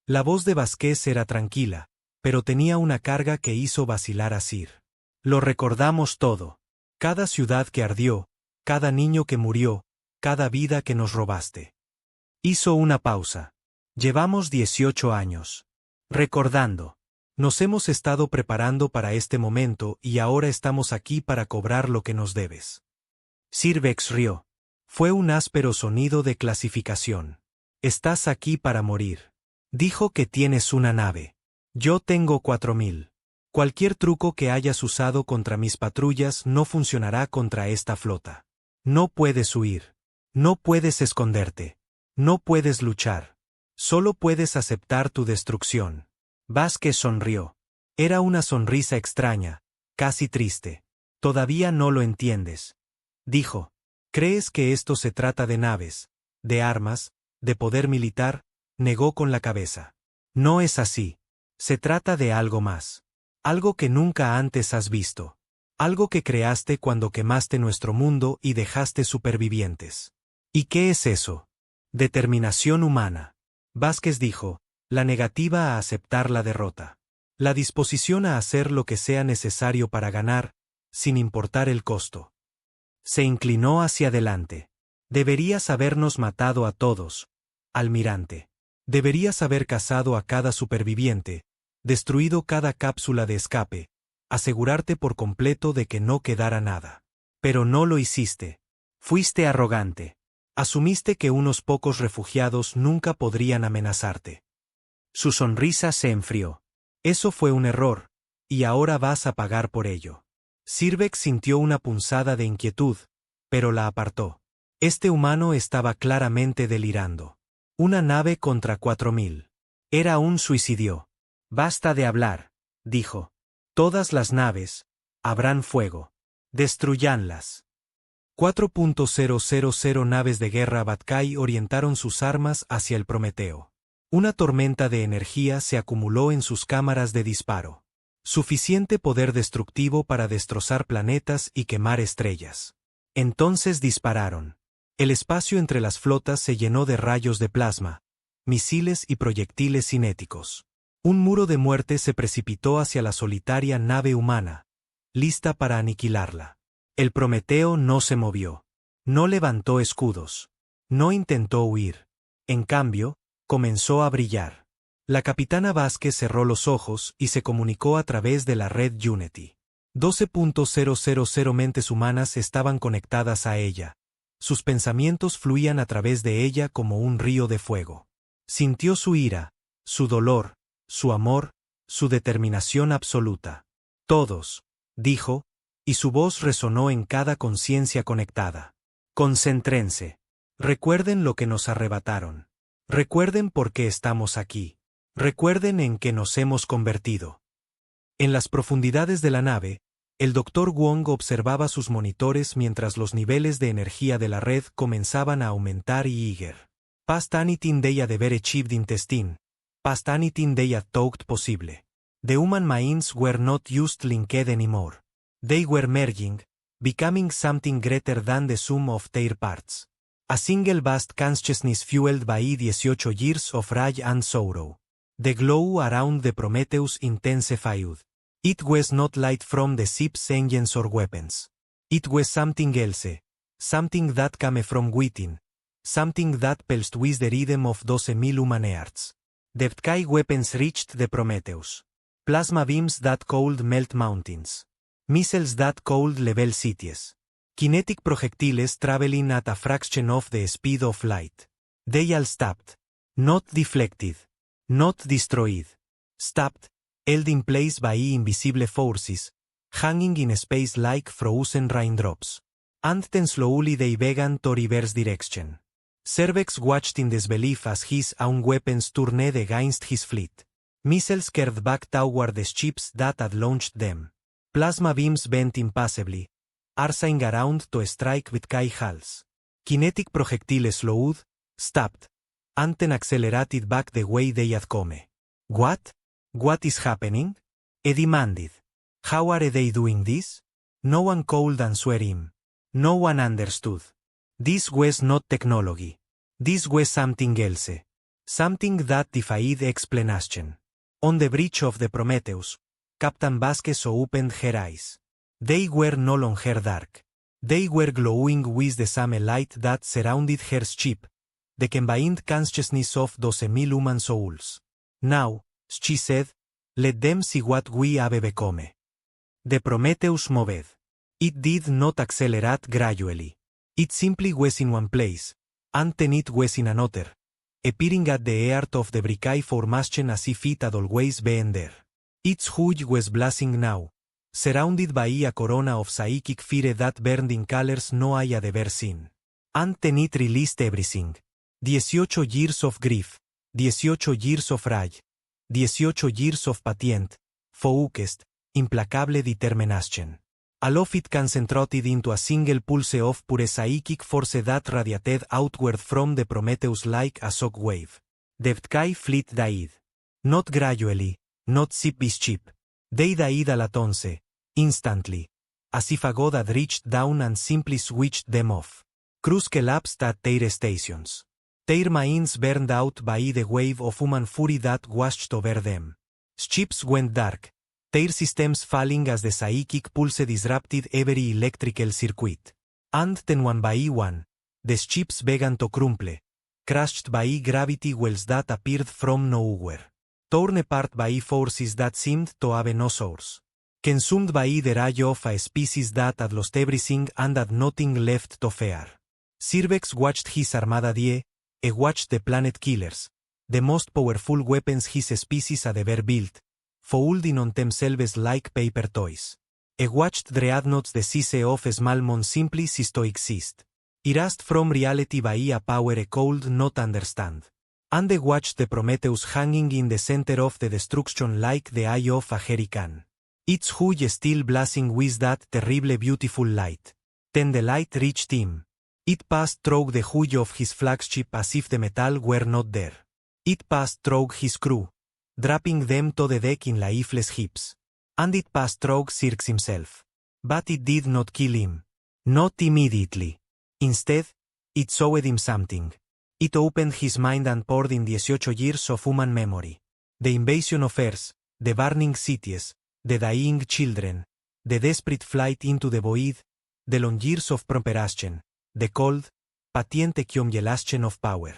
La voz de Vázquez era tranquila, pero tenía una carga que hizo vacilar a Sir. Lo recordamos todo. Cada ciudad que ardió, cada niño que murió, cada vida que nos robaste. Hizo una pausa. Llevamos 18 años. Recordando. Nos hemos estado preparando para este momento y ahora estamos aquí para cobrar lo que nos debes. Sirvex rió. Fue un áspero sonido de clasificación. Estás aquí para morir. Dijo que tienes una nave. Yo tengo 4.000. Cualquier truco que hayas usado contra mis patrullas no funcionará contra esta flota. No puedes huir. No puedes esconderte. No puedes luchar. Solo puedes aceptar tu destrucción. Vázquez sonrió. Era una sonrisa extraña, casi triste. Todavía no lo entiendes. Dijo. ¿Crees que esto se trata de naves, de armas, de poder militar? Negó con la cabeza. No es así. Se trata de algo más. Algo que nunca antes has visto. Algo que creaste cuando quemaste nuestro mundo y dejaste supervivientes. ¿Y qué es eso? Determinación humana. Vázquez dijo, la negativa a aceptar la derrota. La disposición a hacer lo que sea necesario para ganar, sin importar el costo. Se inclinó hacia adelante. Deberías habernos matado a todos, almirante. Deberías haber cazado a cada superviviente, destruido cada cápsula de escape, asegurarte por completo de que no quedara nada. Pero no lo hiciste. Fuiste arrogante. Asumiste que unos pocos refugiados nunca podrían amenazarte. Su sonrisa se enfrió. Eso fue un error, y ahora vas a pagar por ello. Sirvex sintió una punzada de inquietud, pero la apartó. Este humano estaba claramente delirando. Una nave contra 4000. Era un suicidio. Basta de hablar, dijo. Todas las naves. Habrán fuego. Destruyanlas. 4.000 naves de guerra Batkai orientaron sus armas hacia el Prometeo. Una tormenta de energía se acumuló en sus cámaras de disparo. Suficiente poder destructivo para destrozar planetas y quemar estrellas. Entonces dispararon. El espacio entre las flotas se llenó de rayos de plasma, misiles y proyectiles cinéticos. Un muro de muerte se precipitó hacia la solitaria nave humana, lista para aniquilarla. El Prometeo no se movió. No levantó escudos. No intentó huir. En cambio, comenzó a brillar. La capitana Vázquez cerró los ojos y se comunicó a través de la red Unity. 12.000 mentes humanas estaban conectadas a ella. Sus pensamientos fluían a través de ella como un río de fuego. Sintió su ira, su dolor, su amor, su determinación absoluta. Todos, dijo, y su voz resonó en cada conciencia conectada. Concéntrense. Recuerden lo que nos arrebataron. Recuerden por qué estamos aquí. Recuerden en qué nos hemos convertido. En las profundidades de la nave, el Dr. Wong observaba sus monitores mientras los niveles de energía de la red comenzaban a aumentar y Iger. Past anything they had ever achieved intestine. Past anything they had thought possible. The human minds were not just linked anymore. They were merging, becoming something greater than the sum of their parts. A single vast consciousness fueled by 18 years of rage and sorrow. The glow around the Prometheus intensified. It was not light from the ship's engines or weapons. It was something else, something that came from within, something that pulsed with the rhythm of 12,000 human hearts. The Batkai weapons reached the Prometheus. Plasma beams that could melt mountains. Missiles that could level cities. Kinetic projectiles traveling at a fraction of the speed of light. They all stopped. Not deflected. Not destroyed. Stopped, held in place by invisible forces, hanging in space like frozen raindrops. And then slowly they began to reverse direction. Cervex watched in disbelief as his own weapons turned against his fleet. Missiles curved back toward the ships that had launched them. Plasma beams bent impassively, arcing around to strike with Kai hulls. Kinetic projectiles slowed, stopped, and then accelerated back the way they had come. What? What is happening? He demanded. How are they doing this? No one could answer him. No one understood. This was not technology. This was something else. Something that defied explanation. On the bridge of the Prometheus, Captain Vasquez opened her eyes. They were no longer dark. They were glowing with the same light that surrounded her ship, the combined consciousness of 12,000 human souls. Now, she said, let them see what we have become. The Prometheus moved. It did not accelerate gradually. It simply was in one place, and then it was in another, appearing at the heart of the Batkai formation as if it had always been there. Its hull was blazing now, surrounded by a corona of psychic fire that burned in colors no I had ever seen. And then it released everything. 18 years of grief, 18 years of rage, 18 years of patient, focused, implacable determination. All of it concentrated into a single pulse of pure psychic force that radiated outward from the Prometheus like a shock wave. The Batkai fleet died. Not gradually, not ship by ship. They died all at once, instantly, as if a god had reached down and simply switched them off. Crews collapsed at their stations. Their minds burned out by the wave of human fury that washed over them. Ships went dark, their systems falling as the psychic pulse disrupted every electrical circuit. And then one by one, the ships began to crumple, crushed by gravity wells that appeared from nowhere. Torn apart by forces that seemed to have no source. Consumed by the rage of a species that had lost everything and had nothing left to fear. Cervex watched his armada die, he watched the planet killers, the most powerful weapons his species had ever built, folding on themselves like paper toys. He watched dreadnoughts the size of small moons simply cease to exist. Erased from reality by a power I could not understand. And they watched the Prometheus hanging in the center of the destruction like the eye of a hurricane. Its huge still blazing with that terrible beautiful light. Then the light reached him. It passed through the hull of his flagship as if the metal were not there. It passed through his crew, dropping them to the deck in lifeless heaps. And it passed through Circe himself. But it did not kill him. Not immediately. Instead, it showed him something. It opened his mind and poured in 18 years of human memory. The invasion of Earth, the burning cities, the dying children, the desperate flight into the void, the long years of preparation, the cold, patient accumulation of power.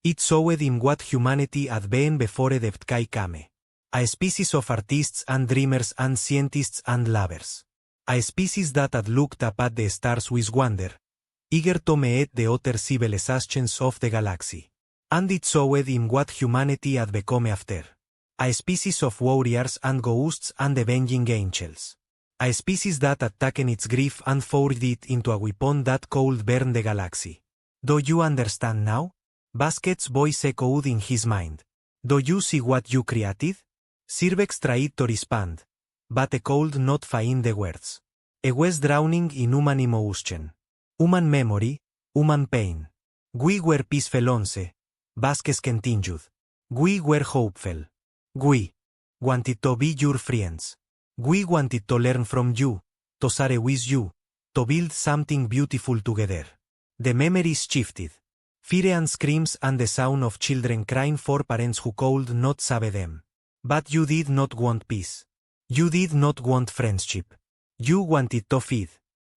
It showed him what humanity had been before the sky came. A species of artists and dreamers and scientists and lovers. A species that had looked up at the stars with wonder, eager to meet the other civilizations of the galaxy. And it showed him what humanity had become after. A species of warriors and ghosts and avenging angels. A species that had taken its grief and forged it into a weapon that could burn the galaxy. Do you understand now? Vasquez's voice echoed in his mind. Do you see what you created? Sirvex tried to respond, but he could not find the words. He was drowning in human emotion. Human memory, human pain. We were peaceful once, Vasquez continued. We were hopeful. We wanted to be your friends. We wanted to learn from you, to share with you, to build something beautiful together. The memories shifted. Fear and screams and the sound of children crying for parents who could not save them. But you did not want peace. You did not want friendship. You wanted to feed.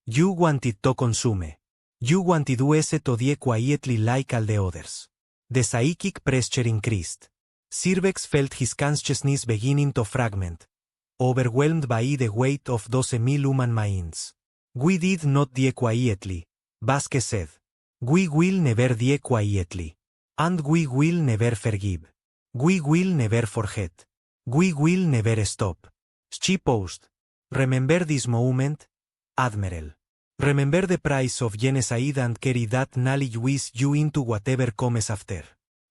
You wanted to consume. You wanted us to die quietly like all the others. The psychic pressure increased. Sirvex felt his consciousness beginning to fragment, overwhelmed by the weight of 12,000 human minds. We did not die quietly, Vasquez said. We will never die quietly. And we will never forgive. We will never forget. We will never stop. She paused. Remember this moment, Admiral. Remember the price of genocide and carry that knowledge with you into whatever comes after.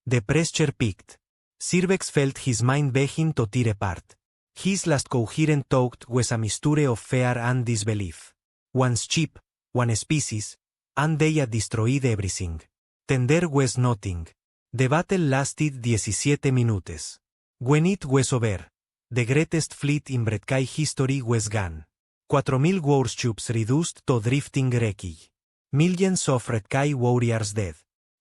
The pressure peaked. Sirvex felt his mind begin to tear apart. His last coherent thought was a mixture of fear and disbelief. One ship, one species, and they had destroyed everything. Then there was nothing. The battle lasted 17 minutes. When it was over, the greatest fleet in Bredkai history was gone. 4,000 warships reduced to drifting wreckage. Millions of Redkai warriors dead.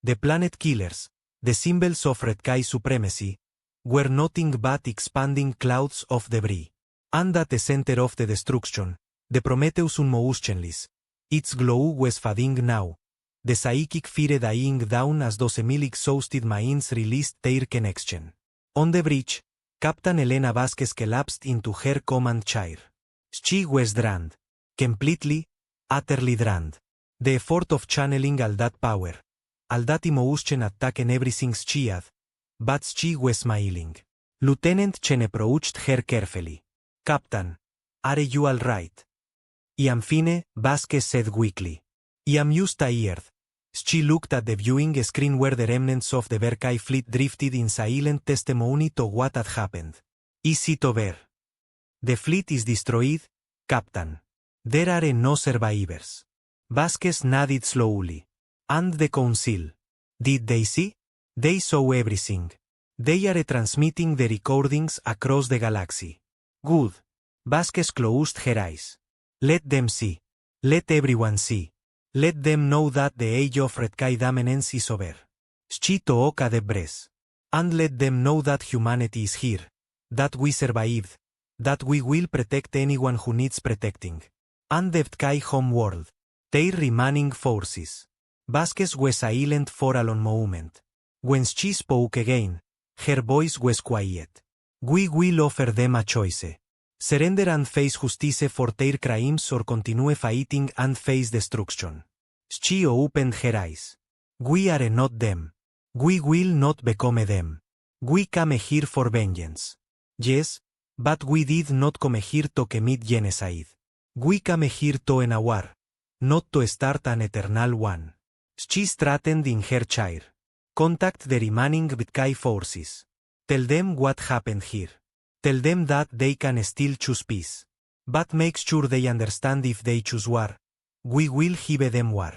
The planet killers, the symbols of Redkai supremacy, were nothing but expanding clouds of debris. And at the center of the destruction, the Prometheus unmotionless. Its glow was fading now. The psychic fear dying down as 12,000 exhausted minds released their connection. On the bridge, Captain Elena Vasquez collapsed into her command chair. She was drowned. Completely, utterly drowned. The effort of channeling all that power, all that emotion attacking everything she had, but she was smiling. Lieutenant Chen approached her carefully. Captain, are you all right? I am fine, Vasquez said weakly. I am just tired. She looked at the viewing screen where the remnants of the Berkay fleet drifted in silent testimony to what had happened. Is it over? The fleet is destroyed, Captain. There are no survivors. Vasquez nodded slowly. And the council? Did they see? They saw everything. They are transmitting the recordings across the galaxy. Good. Vasquez closed her eyes. Let them see. Let everyone see. Let them know that the age of Redkai dominance is over. She took a deep breath. And let them know that humanity is here. That we survived. That we will protect anyone who needs protecting. And the Redkai home world. Their remaining forces. Vasquez was silent for a long moment. When she spoke again, her voice was quiet. We will offer them a choice. Surrender and face justice for their crimes or continue fighting and face destruction. She opened her eyes. We are not them. We will not become them. We came here for vengeance. Yes, but we did not come here to commit genocide. We came here to end a war, not to start an eternal one. She strengthened in her chair. Contact the remaining Sky forces. Tell them what happened here. Tell them that they can still choose peace. But make sure they understand if they choose war, we will give them war.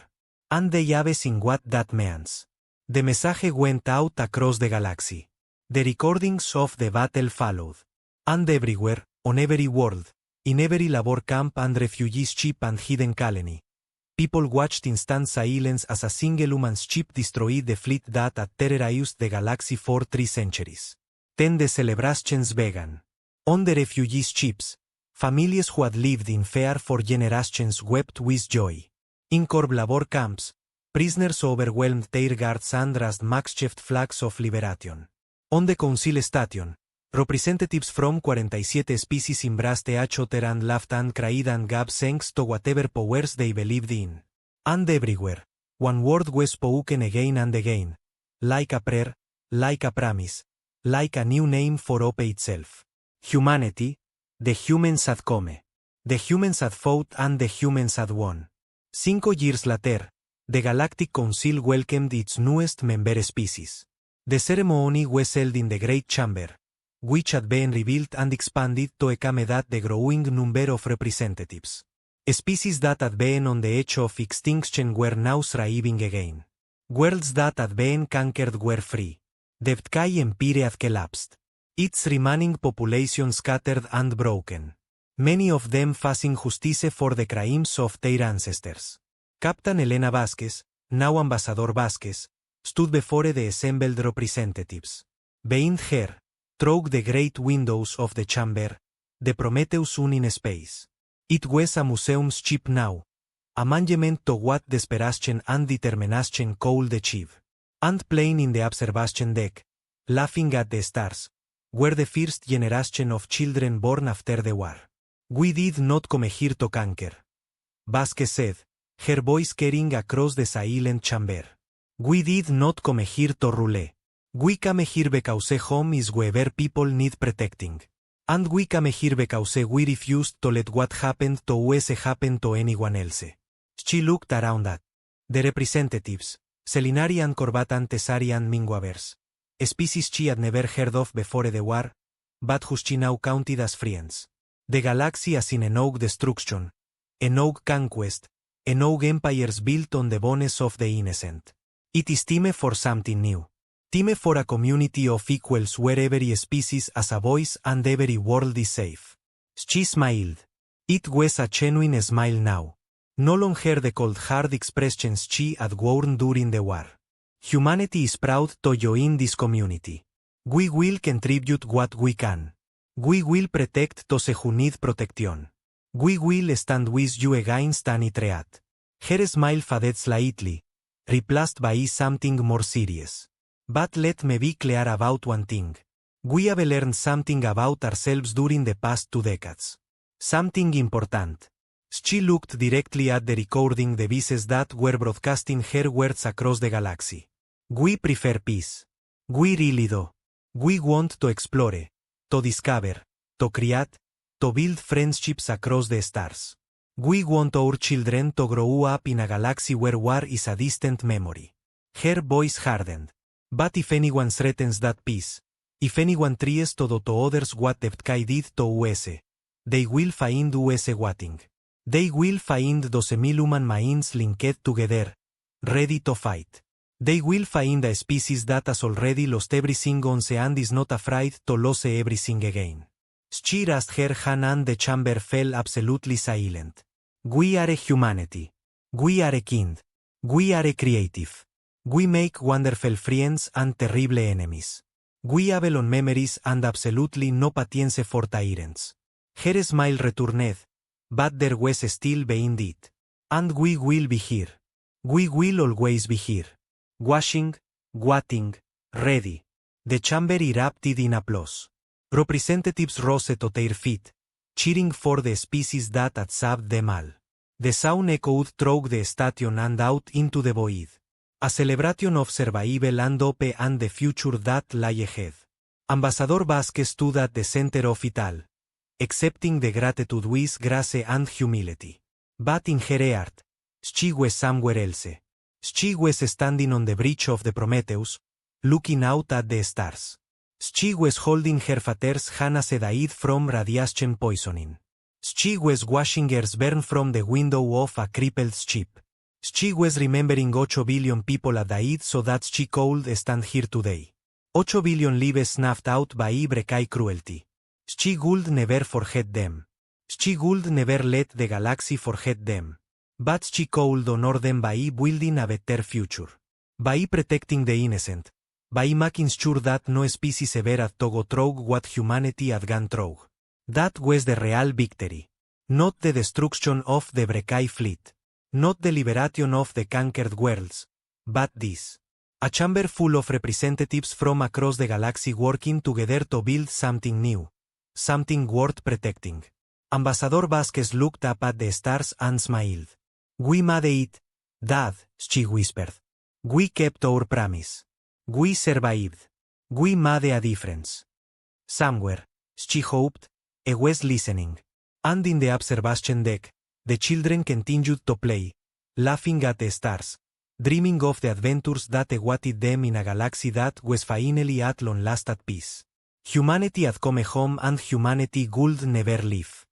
And they have seen what that means. The message went out across the galaxy. The recordings of the battle followed. And everywhere, on every world, in every labor camp and refugee ship and hidden colony, people watched in stunned silence as a single human ship destroyed the fleet that had terrorized the galaxy for 3 centuries. Then the celebrations began. On the refugee ships, families who had lived in fear for generations wept with joy. In Corp labor camps, prisoners overwhelmed their guards and raised makeshift flags of liberation. On the council station, representatives from 47 species embraced each other and laughed and cried and gave thanks to whatever powers they believed in. And everywhere, one word was spoken again and again, like a prayer, like a promise, like a new name for Hope itself. Humanity. The humans had come. The humans had fought and the humans had won. 5 years later, the Galactic Council welcomed its newest member species. The ceremony was held in the Great Chamber, which had been rebuilt and expanded to accommodate the growing number of representatives. Species that had been on the edge of extinction were now thriving again. Worlds that had been conquered were free. The Sky Empire had collapsed. Its remaining population scattered and broken. Many of them facing justice for the crimes of their ancestors. Captain Elena Vasquez, now Ambassador Vasquez, stood before the assembled representatives. Behind her, through the great windows of the chamber, the Prometheus Sun in space. It was a museum ship now, a monument to what desperation and determination could achieve. And playing in the observation deck, laughing at the stars, were the first generation of children born after the war. We did not come here to conquer, Vasquez said, her voice carrying across the silent chamber. We did not come here to rule. We came here because home is where people need protecting. And we came here because we refused to let what happened to us happen to anyone else. She looked around at the representatives, Selinari and Corbat and Tessari and Minguavers, species she had never heard of before the war, but who she now counted as friends. The galaxy has seen enough destruction, enough conquest, enough empires built on the bones of the innocent. It is time for something new. Time for a community of equals where every species has a voice and every world is safe. She smiled. It was a genuine smile now. No longer the cold hard expressions she had worn during the war. Humanity is proud to join this community. We will contribute what we can. We will protect those who need protection. We will stand with you against any threat. Her smile faded slightly, replaced by something more serious. But let me be clear about one thing. We have learned something about ourselves during the past 2 decades. Something important. She looked directly at the recording devices that were broadcasting her words across the galaxy. We prefer peace. We really do. We want to explore, to discover, to create, to build friendships across the stars. We want our children to grow up in a galaxy where war is a distant memory. Her voice hardened. But if anyone threatens that peace, if anyone tries to do to others what the Sky did to us, they will find us waiting. They will find 12,000 human minds linked together, ready to fight. They will find a species that has already lost everything once and is not afraid to lose everything again. She raised her hand and the chamber fell absolutely silent. We are a humanity. We are a kind. We are a creative. We make wonderful friends and terrible enemies. We have long memories and absolutely no patience for tyrants. Her smile returned, but there was still behind it. And we will be here. We will always be here. Watching, waiting, ready. The chamber erupted in applause. Representatives rose to their feet, cheering for the species that had saved them all. The sound echoed through the station and out into the void. A celebration of survival and hope and the future that lay ahead. Ambassador Vasquez stood at the center of it all, accepting the gratitude with grace and humility. But in her heart, she was somewhere else. She was standing on the bridge of the Prometheus, looking out at the stars. She was holding her father's hand as he died from radiation poisoning. She was watching earth burn from the window of a crippled ship. She was remembering 8 billion people had died so that she could stand here today. 8 billion lives snuffed out by Brekkai cruelty. She would never forget them. She would never let the galaxy forget them. But she could honor them by building a better future. By protecting the innocent. By making sure that no species ever had to go through what humanity had gone through. That was the real victory. Not the destruction of the Brekkai fleet. Not the liberation of the conquered worlds. But this. A chamber full of representatives from across the galaxy working together to build something new. Something worth protecting. Ambassador Vasquez looked up at the stars and smiled. We made it, Dad, she whispered. We kept our promise. We survived. We made a difference. Somewhere, she hoped, he was listening. And in the observation deck, the children continued to play, laughing at the stars, dreaming of the adventures that awaited them in a galaxy that was finally at long last at peace. Humanity had come home and humanity would never leave.